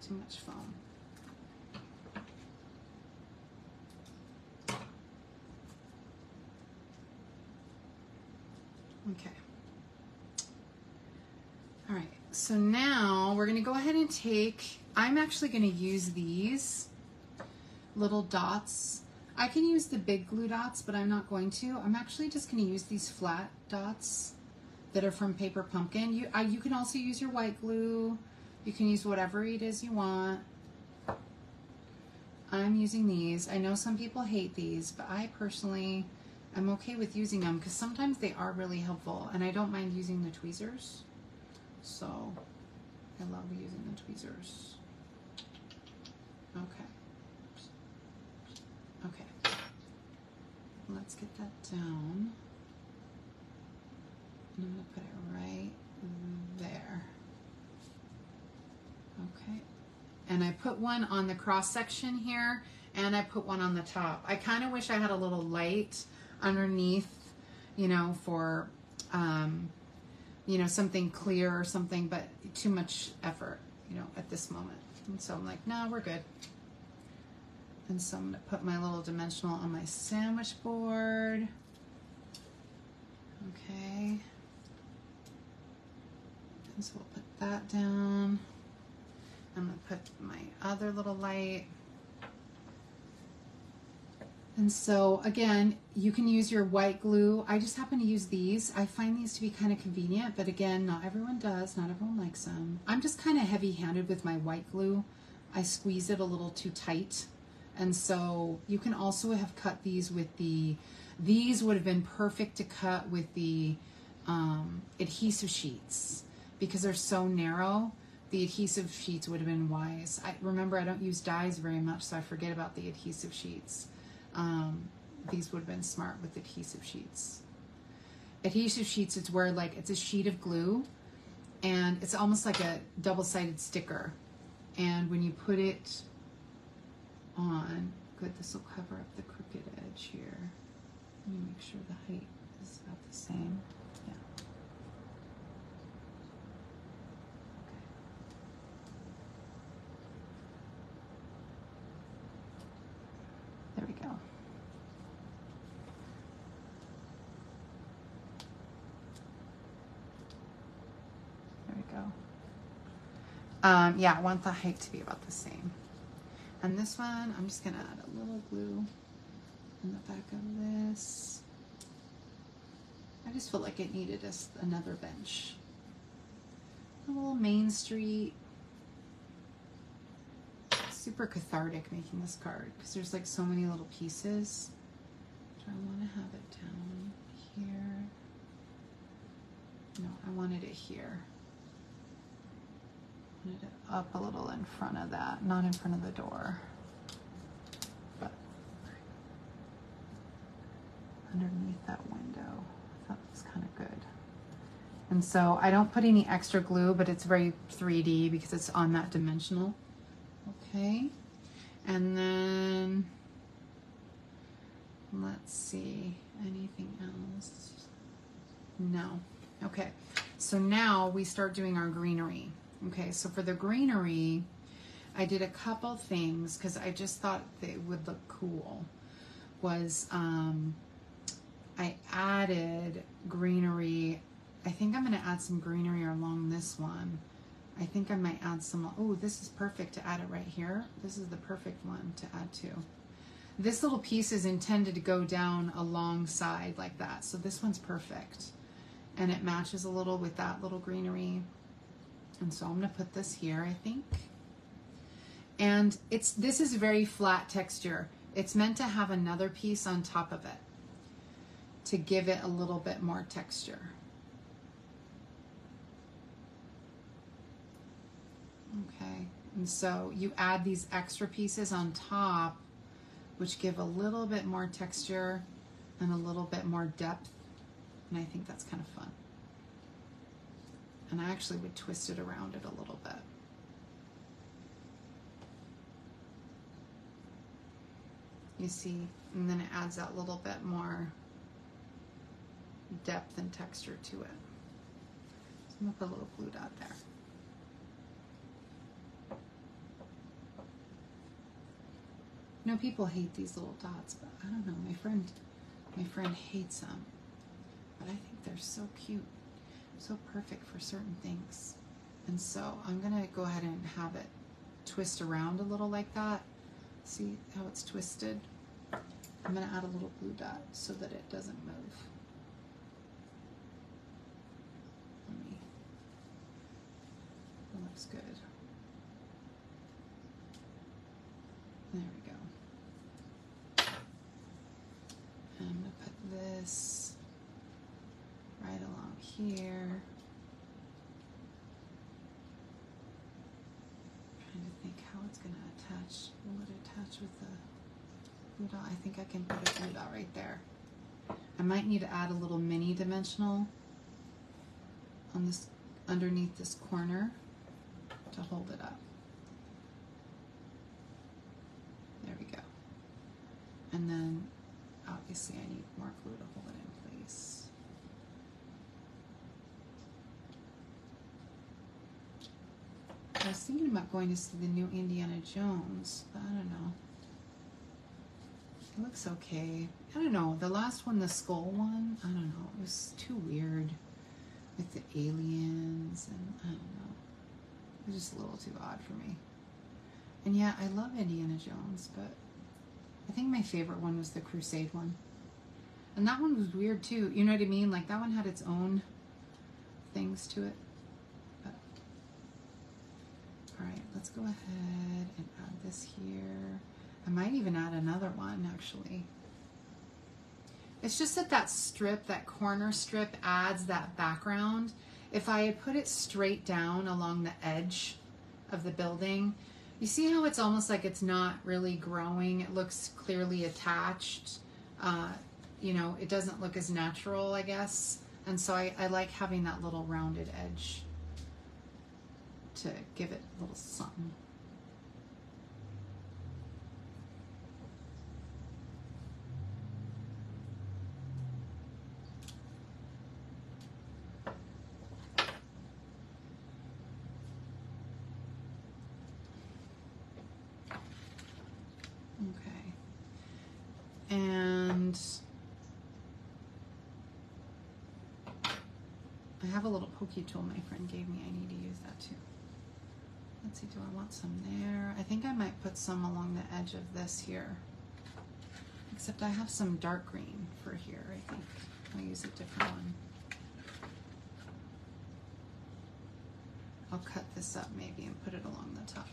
Too much foam. Okay. All right. So now we're going to go ahead and take, I'm actually going to use these little dots. I can use the big glue dots, but I'm not going to. I'm actually just going to use these flat dots that are from Paper Pumpkin. You can also use your white glue. You can use whatever it is you want. I'm using these. I know some people hate these, but I personally am okay with using them because sometimes they are really helpful, and I don't mind using the tweezers. So I love using the tweezers. Okay. Okay. Let's get that down. And I'm going to put it right there. Okay. And I put one on the cross section here, and I put one on the top. I kind of wish I had a little light underneath, you know, for, you know, something clear or something, but too much effort, you know, at this moment. And so I'm like, no, we're good. And so I'm going to put my little dimensional on my sandwich board. Okay. And so we'll put that down. I'm going to put my other little light. And so again, you can use your white glue. I just happen to use these. I find these to be kind of convenient, but again, not everyone does. Not everyone likes them. I'm just kind of heavy-handed with my white glue. I squeeze it a little too tight. And so you can also have cut these with these would have been perfect to cut with the adhesive sheets because they're so narrow. The adhesive sheets would have been wise. Remember, I don't use dyes very much, so I forget about the adhesive sheets. These would have been smart with adhesive sheets. Adhesive sheets, it's where like it's a sheet of glue and it's almost like a double-sided sticker. And when you put it on, good, this will cover up the crooked edge here. Let me make sure the height is about the same. Yeah. There we go. There we go. Yeah, I want the height to be about the same. And this one, I'm just gonna add a little glue in the back of this. I just felt like it needed another bench. A little Main Street. Super cathartic making this card because there's like so many little pieces. Do I want to have it down here? No, I wanted it here. I wanted it up a little in front of that, not in front of the door, but underneath that window. I thought it was kind of good. And so I don't put any extra glue, but it's very 3D because it's on that dimensional. Okay, and then let's see, anything else? No. Okay, so now we start doing our greenery. Okay, so for the greenery, I did a couple things because I just thought they would look cool. Was I added greenery. I think I'm going to add some greenery along this one. I think I might add some, oh, this is perfect to add it right here. This is the perfect one to add to. This little piece is intended to go down alongside like that. So this one's perfect. And it matches a little with that little greenery. And so I'm gonna put this here, I think. And this is very flat texture. It's meant to have another piece on top of it to give it a little bit more texture. Okay, and so you add these extra pieces on top, which give a little bit more texture and a little bit more depth, and I think that's kind of fun. And I actually would twist it around it a little bit. You see, and then it adds that little bit more depth and texture to it. So I'm gonna put a little glue dot there. You know, people hate these little dots, but I don't know, my friend hates them. But I think they're so cute, so perfect for certain things. And so I'm gonna go ahead and have it twist around a little like that. See how it's twisted? I'm gonna add a little glue dot so that it doesn't move. That looks good. There we go. And I'm going to put this right along here. Trying to think how it's going to attach. Will it attach with the glue dot? I think I can put a glue dot right there. I might need to add a little mini dimensional on this, underneath this corner to hold it up. There we go. And then obviously I need more glue to hold it in place. I was thinking about going to see the new Indiana Jones, but I don't know. It looks okay. I don't know. The last one, the skull one, I don't know. It was too weird with the aliens, and I don't know. It was just a little too odd for me. And yeah, I love Indiana Jones, but I think my favorite one was the Crusade one. And that one was weird too. You know what I mean? Like that one had its own things to it. But, all right, let's go ahead and add this here. I might even add another one actually. It's just that that strip, that corner strip adds that background. If I had put it straight down along the edge of the building, you see how it's almost like it's not really growing. It looks clearly attached. You know, it doesn't look as natural, I guess. And so I like having that little rounded edge to give it a little something. Okay. And I have a little pokey tool my friend gave me. I need to use that too. Let's see, do I want some there? I think I might put some along the edge of this here. Except I have some dark green for here, I think. I'll use a different one. I'll cut this up maybe and put it along the top.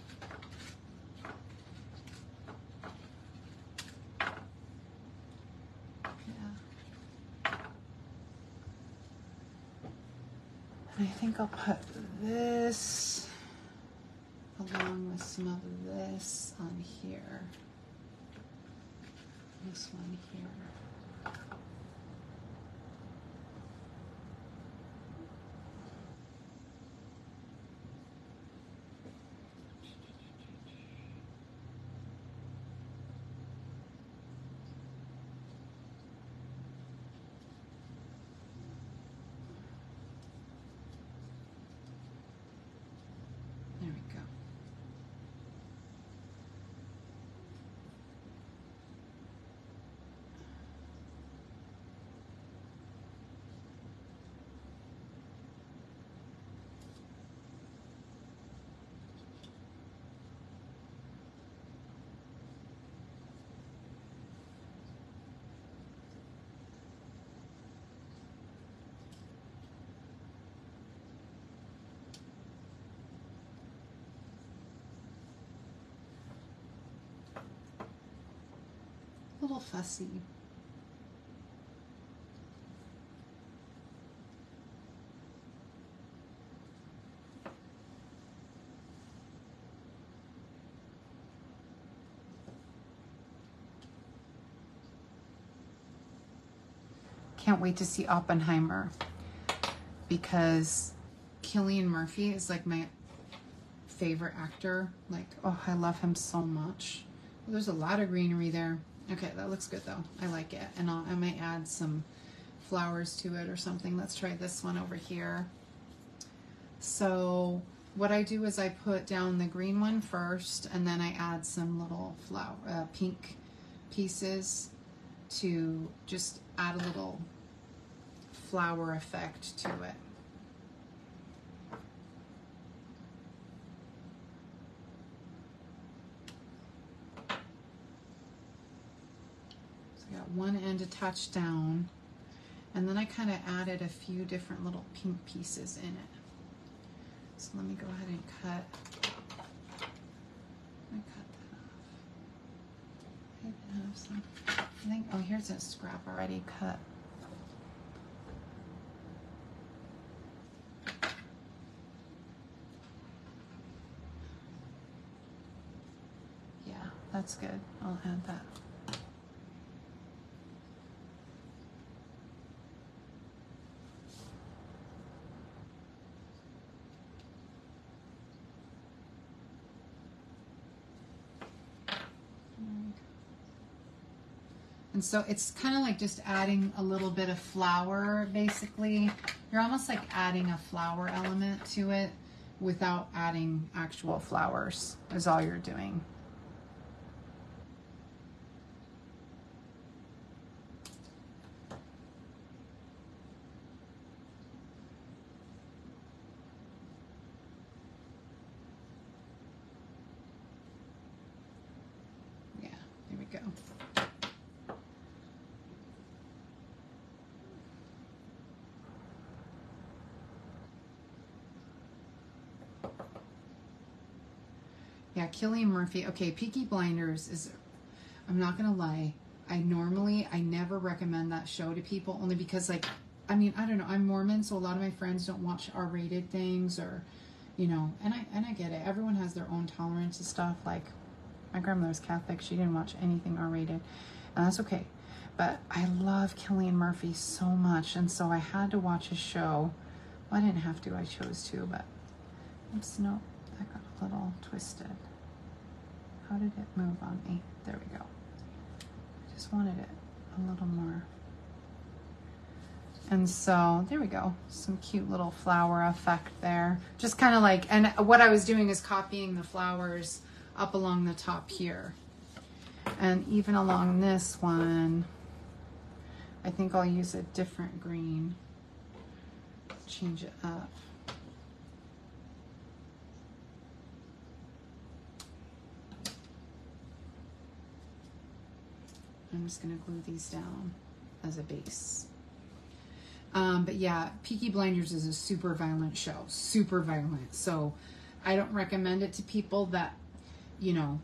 I think I'll put this along with some of this on here. This one here. There we go. A little fussy. Can't wait to see Oppenheimer because Cillian Murphy is like my favorite actor. Like, oh, I love him so much. Well, there's a lot of greenery there. Okay, that looks good though. I like it. And I might add some flowers to it or something. Let's try this one over here. So what I do is I put down the green one first, and then I add some little flower, pink pieces to just add a little flower effect to it. So I got one end attached down, and then I kind of added a few different little pink pieces in it. So let me go ahead and cut that off. have some, I think, oh, here's a scrap already cut. Yeah, that's good. I'll add that. And so it's kind of like just adding a little bit of flower, basically. You're almost like adding a flower element to it without adding actual flowers, is all you're doing. Yeah, there we go. Yeah, Cillian Murphy. Okay, Peaky Blinders is, I'm not gonna lie, I never recommend that show to people, only because, like, I mean, I don't know, I'm Mormon, so a lot of my friends don't watch R-rated things, or, you know, and I get it. Everyone has their own tolerance and stuff. Like, my grandmother's Catholic, she didn't watch anything R-rated, and that's okay. But I love Cillian Murphy so much, and so I had to watch his show. Well, I didn't have to, I chose to, but, oops, no, that got a little twisted. How did it move on me? There we go. I just wanted it a little more. And so there we go. Some cute little flower effect there. Just kind of like, and what I was doing is copying the flowers up along the top here. And even along this one, I think I'll use a different green. Change it up. I'm just going to glue these down as a base. But yeah, Peaky Blinders is a super violent show, super violent. So I don't recommend it to people that, you know,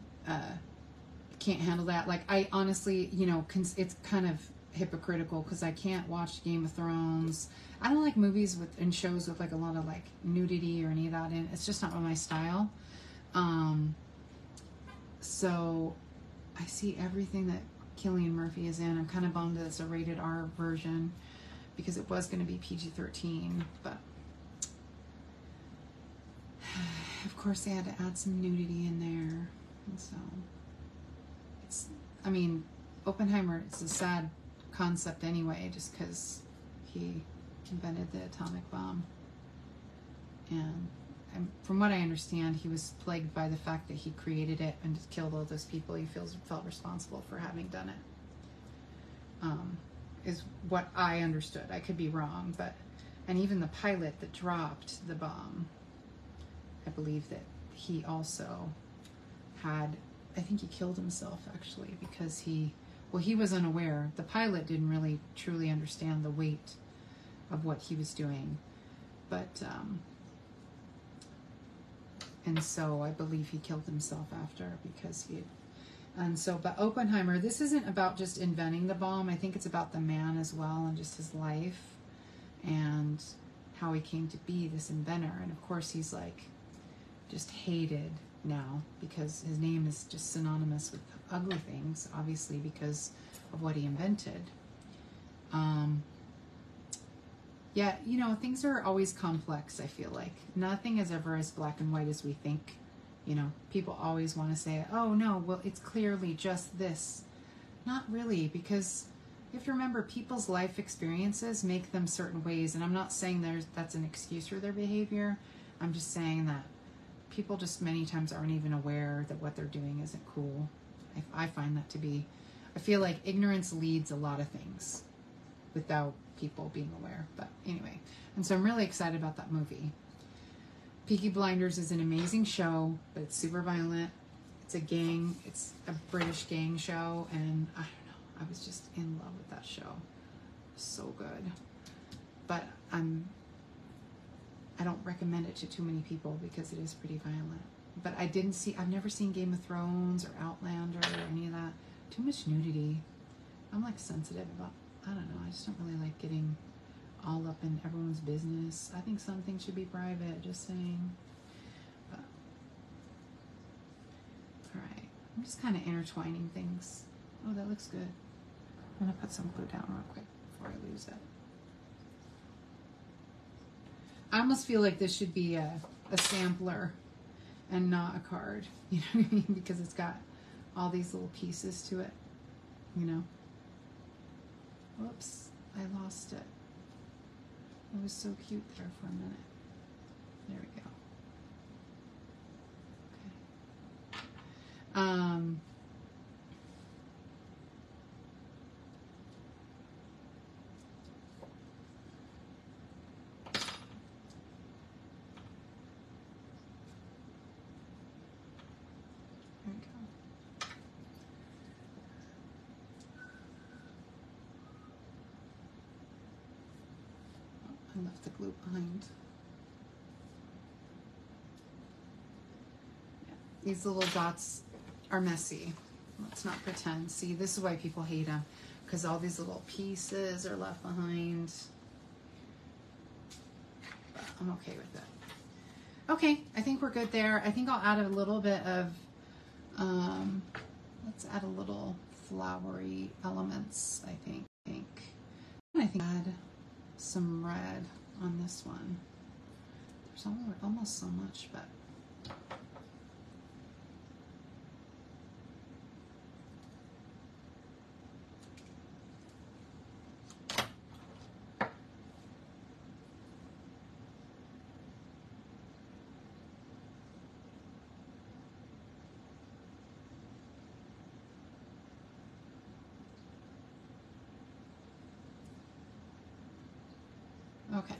can't handle that. Like, I honestly, you know, it's kind of hypocritical because I can't watch Game of Thrones. I don't like movies and shows with like a lot of like nudity or any of that in. It's just not my style. So I see everything that Cillian Murphy is in. I'm kind of bummed that it's a rated R version because it was going to be PG-13, but of course they had to add some nudity in there. And so it's, I mean, Oppenheimer, it's a sad concept anyway, just because he invented the atomic bomb. And from what I understand, he was plagued by the fact that he created it and just killed all those people. He felt responsible for having done it. Is what I understood. I could be wrong, but, and even the pilot that dropped the bomb, I believe that he also had, I think he killed himself actually because he was unaware. The pilot didn't really truly understand the weight of what he was doing, but, and so I believe he killed himself after because he had, and so, but Oppenheimer, this isn't about just inventing the bomb. I think it's about the man as well and just his life and how he came to be this inventor. And of course he's like just hated now because his name is just synonymous with ugly things, obviously because of what he invented. Yeah, you know, things are always complex, I feel like. Nothing is ever as black and white as we think. You know, people always want to say, oh no, well, it's clearly just this. Not really, because if you remember, people's life experiences make them certain ways. And I'm not saying that's an excuse for their behavior. I'm just saying that people just many times aren't even aware that what they're doing isn't cool. I find that to be, I feel like ignorance leads a lot of things without people being aware. But anyway, and so I'm really excited about that movie. Peaky Blinders is an amazing show, but it's super violent. It's a gang, it's a British gang show, and I don't know, I was just in love with that show. So good. But I don't recommend it to too many people because it is pretty violent. But I've never seen Game of Thrones or Outlander or any of that. too much nudity. I'm like sensitive about, I don't know, I just don't really like getting all up in everyone's business. I think some things should be private, just saying. But, all right, I'm just kind of intertwining things. Oh, that looks good. I'm gonna put some glue down real quick before I lose it. I almost feel like this should be a sampler and not a card, you know what I mean? Because it's got all these little pieces to it, you know? Whoops, I lost it. It was so cute there for a minute. There we go. Okay. There we go. I left the glue behind. Yeah. These little dots are messy. Let's not pretend. See, this is why people hate them, because all these little pieces are left behind. But I'm okay with it. Okay, I think we're good there. I think I'll add a little bit of, let's add a little flowery elements, I think. I think add some red on this one. There's almost so much, but okay.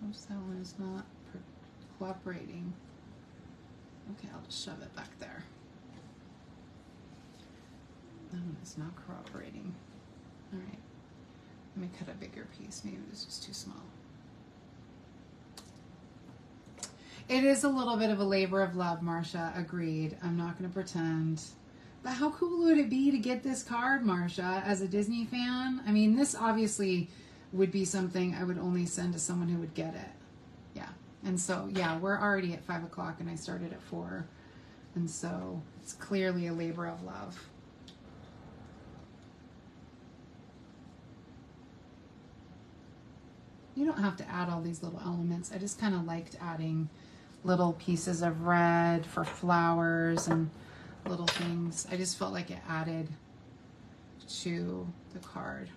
Oops, that one is not cooperating. Okay, I'll just shove it back there. That one is not cooperating. All right, let me cut a bigger piece. Maybe it was just too small. It is a little bit of a labor of love, Marsha. Agreed. I'm not going to pretend. But how cool would it be to get this card, Marsha, as a Disney fan? I mean, this obviously would be something I would only send to someone who would get it. Yeah. And so, yeah, we're already at 5 o'clock and I started at 4. And so it's clearly a labor of love. You don't have to add all these little elements. I just kind of liked adding little pieces of red for flowers and little things. I just felt like it added to the card.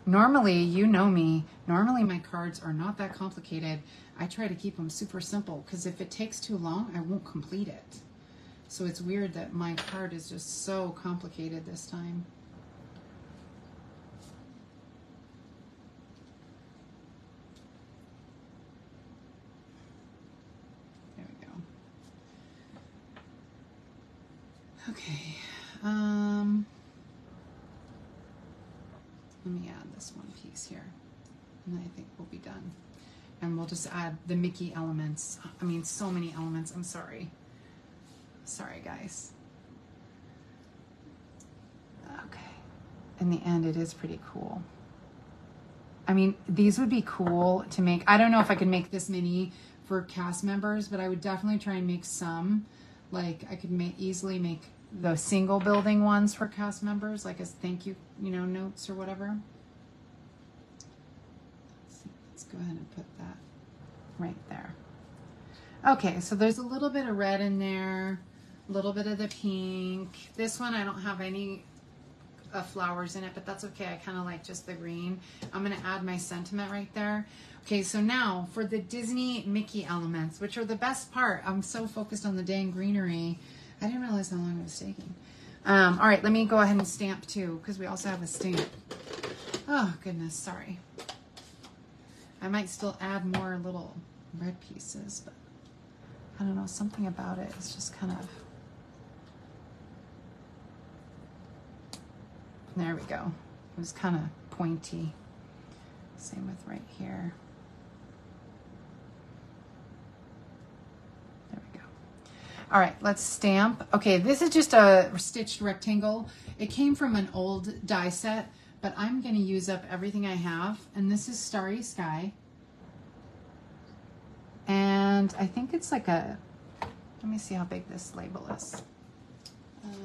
Normally, you know me, normally my cards are not that complicated. I try to keep them super simple because if it takes too long, I won't complete it. So it's weird that my card is just so complicated this time. There we go. Okay. Let me add this one piece here, and I think we'll be done. And we'll just add the Mickey elements. I mean, so many elements. I'm sorry. Sorry, guys. Okay. In the end, it is pretty cool. I mean, these would be cool to make. I don't know if I could make this many for cast members, but I would definitely try and make some. Like, I could easily make the single building ones for cast members, like as thank you, notes or whatever. Let's go ahead and put that right there. Okay, so there's a little bit of red in there, a little bit of the pink. This one I don't have any flowers in it, but that's okay. I kind of like just the green. I'm going to add my sentiment right there. Okay, so now for the Disney Mickey elements, which are the best part. I'm so focused on the dang greenery. I didn't realize how long it was taking. All right, let me go ahead and stamp too, because we also have a stamp. Oh, goodness, sorry. I might still add more little bread pieces, but I don't know, something about it is just kind of... There we go. It was kind of pointy. Same with right here. There we go. All right, let's stamp. Okay, this is just a stitched rectangle. It came from an old die set, but I'm going to use up everything I have. And this is Starry Sky. And I think it's like a, let me see how big this label is. Hold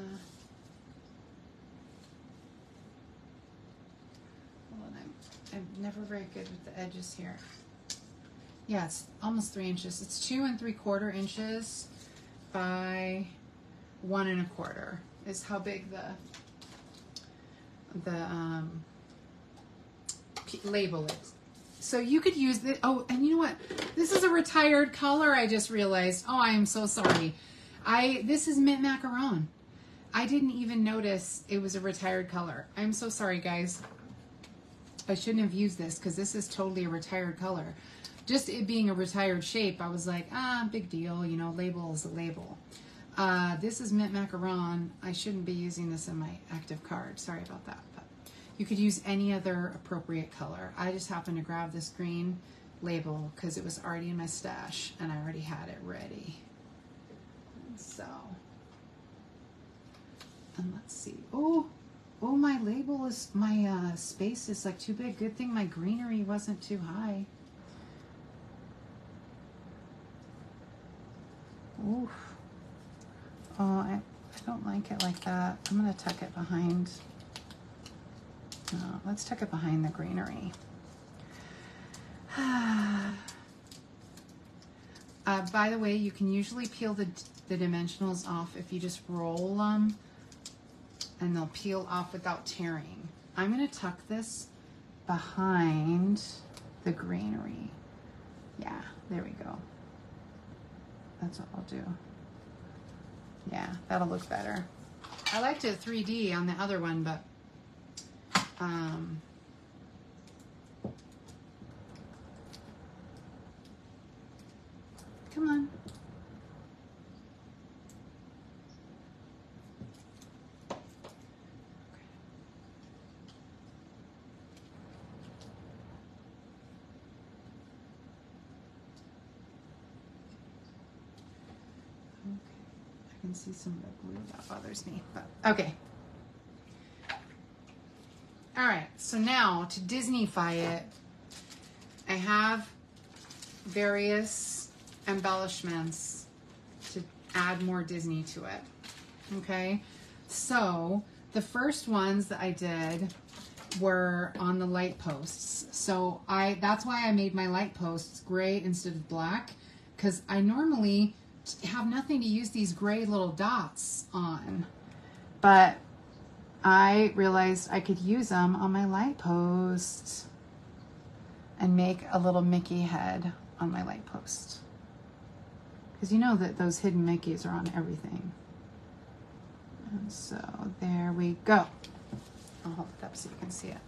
on, I'm never very good with the edges here. Yeah, it's almost 3 inches. It's 2 3/4 inches by 1 1/4 is how big the label is. So you could use this. Oh, and you know what? This is a retired color. I just realized. Oh, I am so sorry. This is mint macaron. I didn't even notice it was a retired color. I'm so sorry, guys. I shouldn't have used this because this is totally a retired color. Just it being a retired shape, I was like, big deal. You know, label is a label. This is mint macaron. I shouldn't be using this in my active card. Sorry about that. But you could use any other appropriate color. I just happened to grab this green label because it was already in my stash and I already had it ready. And so, and let's see. Oh, my label is, my space is like too big. Good thing my greenery wasn't too high. Oof. Oh, I don't like it like that. I'm going to tuck it behind. No, let's tuck it behind the greenery. By the way, you can usually peel the dimensionals off if you just roll them, and they'll peel off without tearing. I'm going to tuck this behind the greenery. Yeah, there we go. That's what I'll do. Yeah, that'll look better. I liked it 3D on the other one, but come on. I can see some of the glue that bothers me, but okay. All right, so now to Disney-fy it, I have various embellishments to add more Disney to it. Okay, so the first ones that I did were on the light posts. So that's why I made my light posts gray instead of black, because I normally have nothing to use these gray little dots on, but I realized I could use them on my light post and make a little Mickey head on my light post, because you know that those hidden Mickeys are on everything. And so there we go. I'll hold it up so you can see it.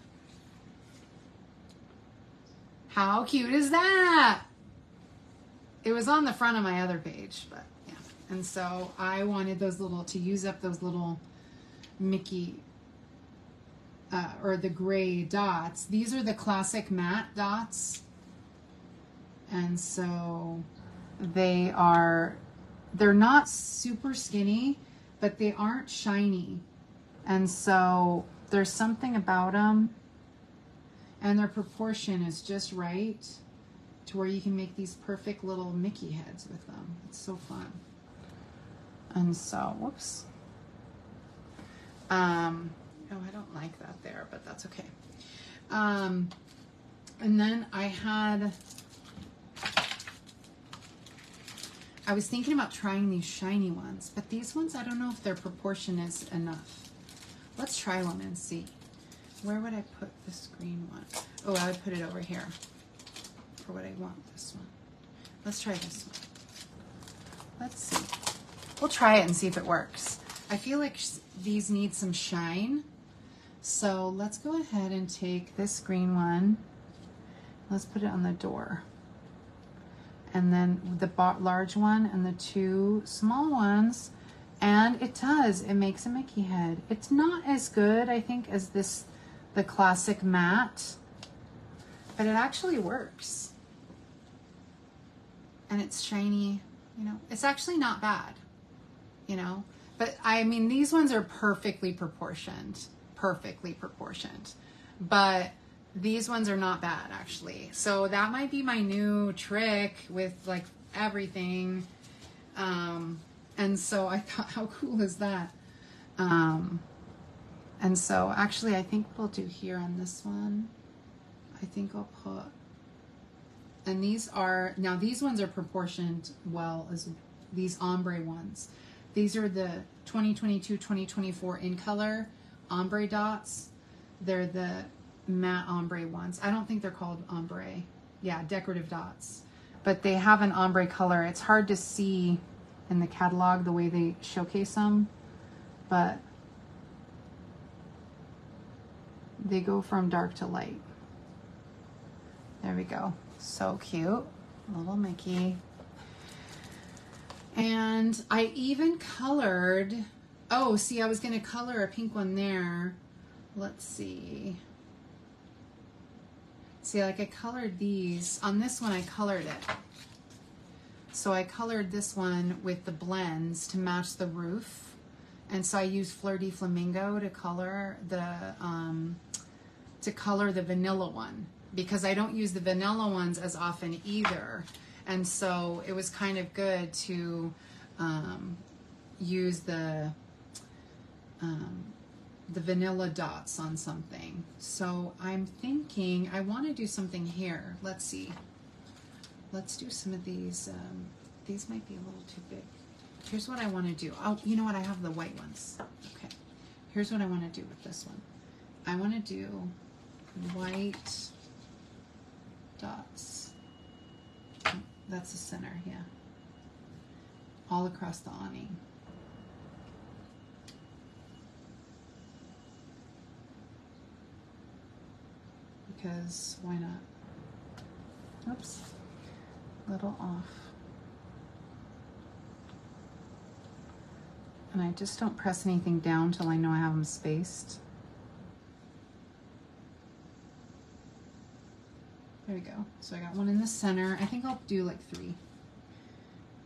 How cute is that? It was on the front of my other page, but yeah. And so I wanted those little, to use up those little Mickey, or the gray dots. These are the classic matte dots. And so they're not super skinny, but they aren't shiny. And so there's something about them, and their proportion is just right to where you can make these perfect little Mickey heads with them. It's so fun. And so, whoops. Oh, I don't like that there, but that's okay. And then I was thinking about trying these shiny ones, but these ones, I don't know if their proportion is enough. Let's try one and see. Where would I put this green one? Oh, I would put it over here for what I want, this one. Let's try this one. Let's see. We'll try it and see if it works. I feel like these need some shine, So let's go ahead and take this green one. Let's put it on the door. And then the large one and the two small ones. And it does, it makes a Mickey head. It's not as good, I think, as the classic matte, but it actually works. And it's shiny, you know, it's actually not bad, you know, but I mean, these ones are perfectly proportioned, but these ones are not bad actually. So that might be my new trick with like everything. And so I thought, how cool is that? And so actually I think we'll do here on this one, I think I'll put, and these ones are proportioned well as these ombre ones. These are the 2022-2024 in color ombre dots. They're the matte ombre ones. I don't think they're called ombre. Yeah, decorative dots. But they have an ombre color. It's hard to see in the catalog the way they showcase them, but they go from dark to light. There we go. So cute. Little Mickey. And I even colored, oh, see, I was going to color a pink one there. Let's see. See, like I colored these. On this one, I colored it. So I colored this one with the blends to match the roof. And so I used Fleur de Flamingo to color the vanilla one, because I don't use the vanilla ones as often either. And so it was kind of good to use the vanilla dots on something. So I'm thinking I want to do something here. Let's see. Let's do some of these. These might be a little too big. Here's what I want to do. Oh, you know what? I have the white ones. Okay. Here's what I want to do with this one. I want to do white dots. That's the center, yeah. All across the awning. Because why not? Oops. Little off. And I just don't press anything down till I know I have them spaced. There we go. So I got one in the center. I think I'll do like 3.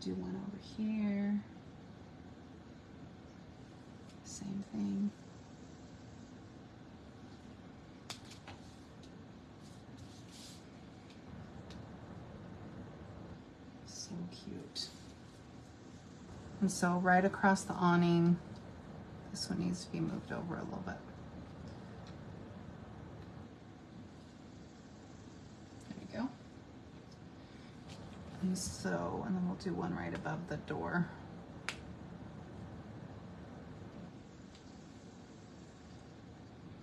Do one over here. Same thing. So cute. And so right across the awning, this one needs to be moved over a little bit. And so, and then we'll do one right above the door.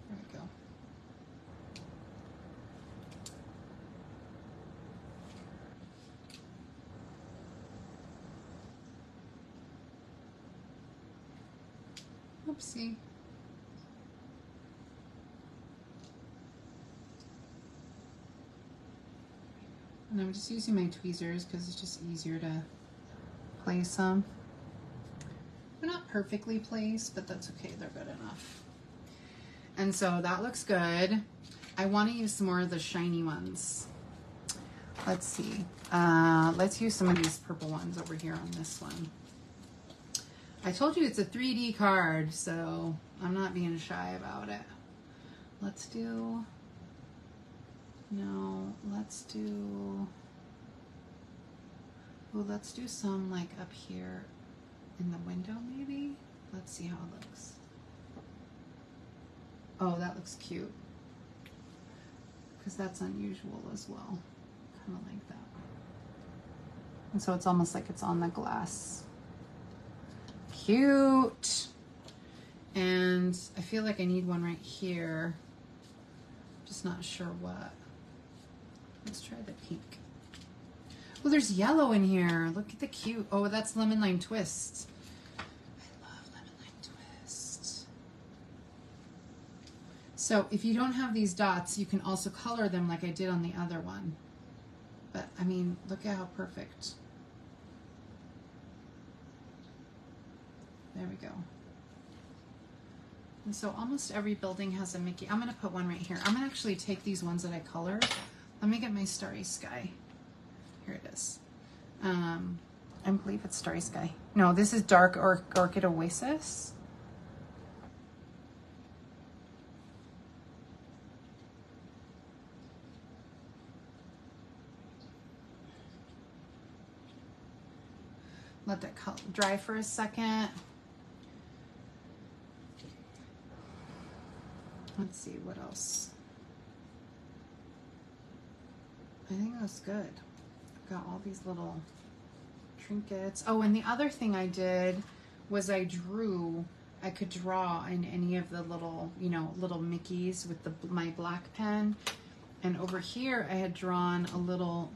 There we go. Oopsie. And I'm just using my tweezers because it's just easier to place them. They're not perfectly placed, but that's okay. They're good enough. And so that looks good. I want to use some more of the shiny ones. Let's see. Let's use some of these purple ones over here on this one. I told you it's a 3D card, so I'm not being shy about it. Let's do... No, let's do, well, let's do some like up here in the window maybe. Let's see how it looks. Oh, that looks cute. Because that's unusual as well. Kind of like that. And so it's almost like it's on the glass. Cute. And I feel like I need one right here. Just not sure what. Let's try the pink. Well, there's yellow in here. Look at the cute. Oh, that's lemon lime twist. I love lemon lime twist. So if you don't have these dots, you can also color them like I did on the other one. But I mean, look at how perfect. There we go. And so almost every building has a Mickey. I'm gonna put one right here. I'm gonna actually take these ones that I colored. Let me get my Starry Sky. Here it is. I believe it's Starry Sky. No, this is Dark Orchid Oasis. Let that dry for a second. Let's see what else. I think that's good. I've got all these little trinkets. Oh, and the other thing I did was I could draw in any of the little, you know, little Mickeys with my black pen. And over here I had drawn a little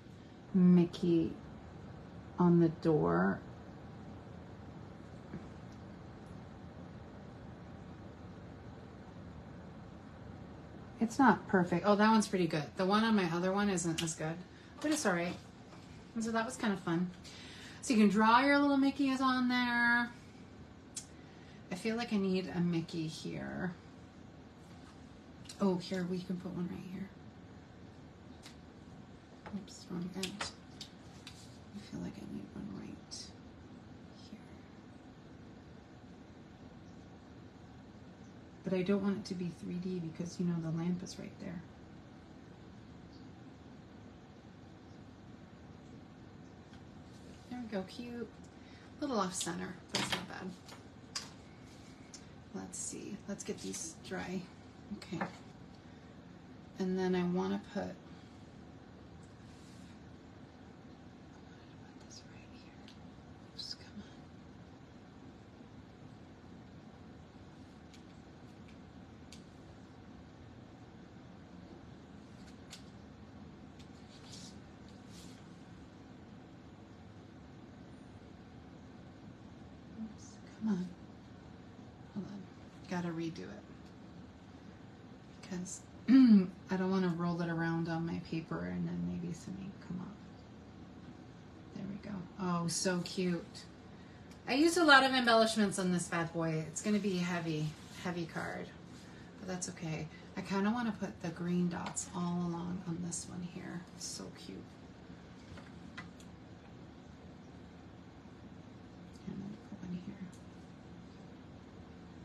Mickey on the door. It's not perfect. Oh, that one's pretty good. The one on my other one isn't as good, but it's all right. And so that was kind of fun. So you can draw your little Mickeys on there. I feel like I need a Mickey here. Oh, here, we can put one right here. Oops, wrong end. I feel like I need one right here. But I don't want it to be 3D because, you know, the lamp is right there. There we go, cute. A little off center, but it's not bad. Let's see, let's get these dry. Okay. And then I want to put this right here. Oops, come on. Oops, come on. Hold on. Gotta redo it. Because I don't want to roll it around on my paper and then maybe some ink come off. There we go. Oh, so cute. I used a lot of embellishments on this bad boy. It's going to be a heavy card, but that's okay. I kind of want to put the green dots all along on this one here. It's so cute. And I'm going to put one here.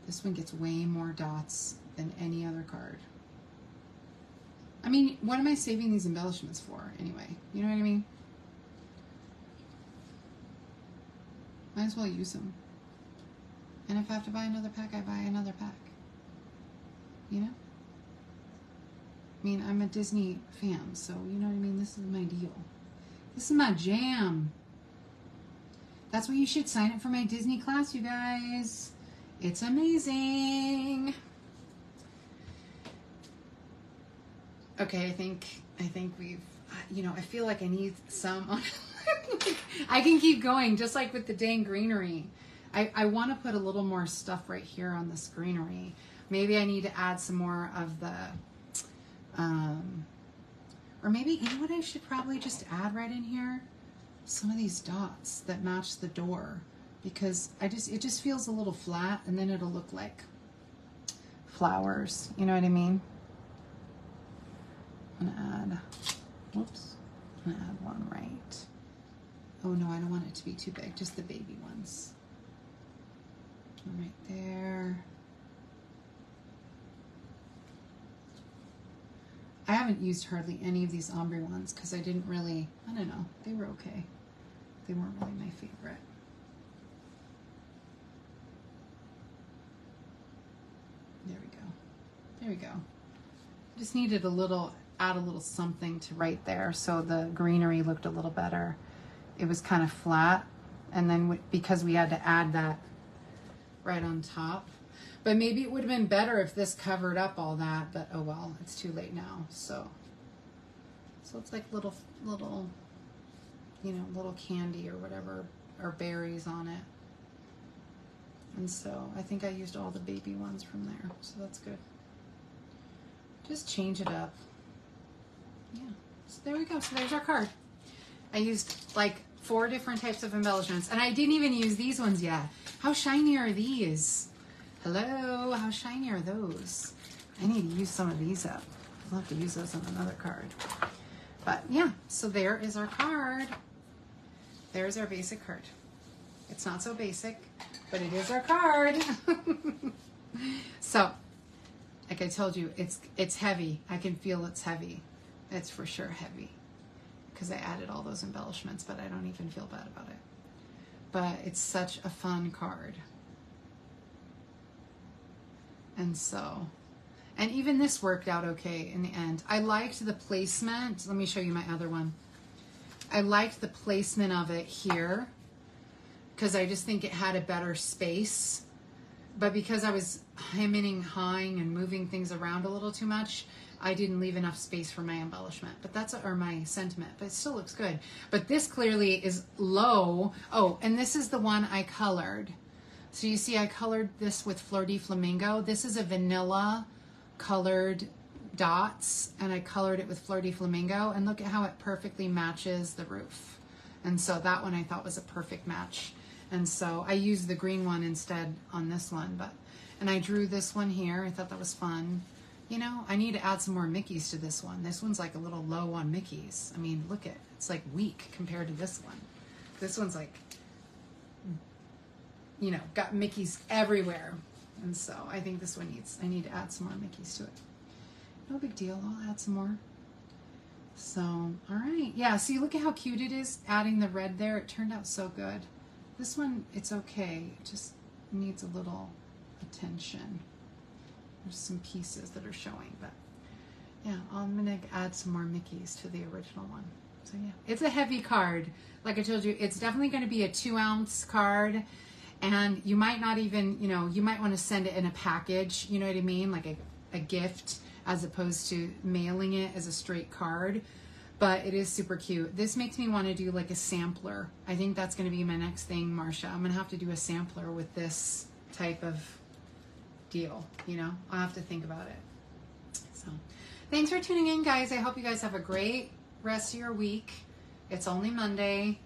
This one gets way more dots than any other card. I mean, what am I saving these embellishments for anyway? You know what I mean? Might as well use them. And if I have to buy another pack, I buy another pack. You know? I mean, I'm a Disney fan, so you know what I mean? This is my deal. This is my jam. That's why you should sign up for my Disney class, you guys. It's amazing. Okay, I think we've, you know, I feel like I need some on I can keep going just like with the dang greenery. I want to put a little more stuff right here on this greenery. Maybe I need to add some more of the, or maybe, you know what I should probably just add right in here? Some of these dots that match the door, because it just feels a little flat, and then it'll look like flowers. You know what I mean? I'm gonna add, whoops, I'm gonna add one right. Oh no, I don't want it to be too big, just the baby ones. One right there. I haven't used hardly any of these ombre ones because I didn't really, I don't know, they were okay. They weren't really my favorite. There we go. There we go. Just needed a little, add a little something to right there so the greenery looked a little better. It was kind of flat, and then because we had to add that right on top. But maybe it would have been better if this covered up all that, but oh well, it's too late now. So it's like little, you know, little candy or whatever, or berries on it. And so I think I used all the baby ones from there, so that's good. Just change it up. Yeah, so there we go. So there's our card. I used like 4 different types of embellishments, and I didn't even use these ones yet. How shiny are these? Hello, how shiny are those? I need to use some of these up. I'll have to use those on another card. But yeah, so there is our card. There's our basic card. It's not so basic, but it is our card. So, like I told you, it's heavy. I can feel it's heavy. It's for sure heavy because I added all those embellishments, but I don't even feel bad about it. But it's such a fun card. And so, and even this worked out okay in the end. I liked the placement. Let me show you my other one. I liked the placement of it here because I just think it had a better space. But because I was hemming, hawing, and moving things around a little too much, I didn't leave enough space for my embellishment. But that's, or my sentiment, but it still looks good. But this clearly is low. Oh, and this is the one I colored. So you see I colored this with Fleur de Flamingo. This is a vanilla colored dots, and I colored it with Fleur de Flamingo, and look at how it perfectly matches the roof. And so that one I thought was a perfect match. And so I used the green one instead on this one, and I drew this one here. I thought that was fun. You know, I need to add some more Mickeys to this one. This one's like a little low on Mickeys. I mean, look at, it's like weak compared to this one. This one's like, you know, got Mickeys everywhere. And so I think this one I need to add some more Mickeys to it. No big deal, I'll add some more. So, all right. Yeah, see, look at how cute it is, adding the red there. It turned out so good. This one, it's okay. It just needs a little attention. There's some pieces that are showing, but yeah, I'm gonna add some more Mickeys to the original one. So yeah, it's a heavy card. Like I told you, it's definitely gonna be a 2-ounce card. And you might not even, you know, you might want to send it in a package, you know what I mean? Like a gift, as opposed to mailing it as a straight card. But it is super cute. This makes me want to do like a sampler. I think that's going to be my next thing, Marcia. I'm going to have to do a sampler with this type of deal, you know? I'll have to think about it. So, thanks for tuning in, guys. I hope you guys have a great rest of your week. It's only Monday,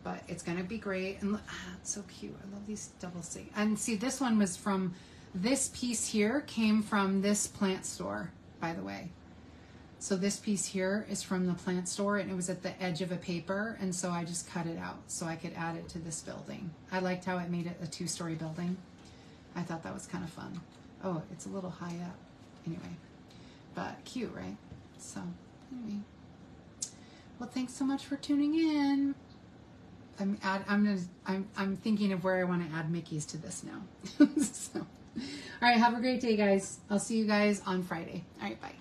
but it's going to be great. And look, it's so cute. I love these double stick. And see, this one was from, this piece here came from this plant store, by the way. So this piece here is from the plant store, and it was at the edge of a paper, and so I just cut it out so I could add it to this building. I liked how it made it a 2-story building. I thought that was kind of fun. Oh, it's a little high up. Anyway, but cute, right? So anyway, well, thanks so much for tuning in. I'm thinking of where I want to add Mickeys to this now. So, all right, have a great day, guys. I'll see you guys on Friday. All right, bye.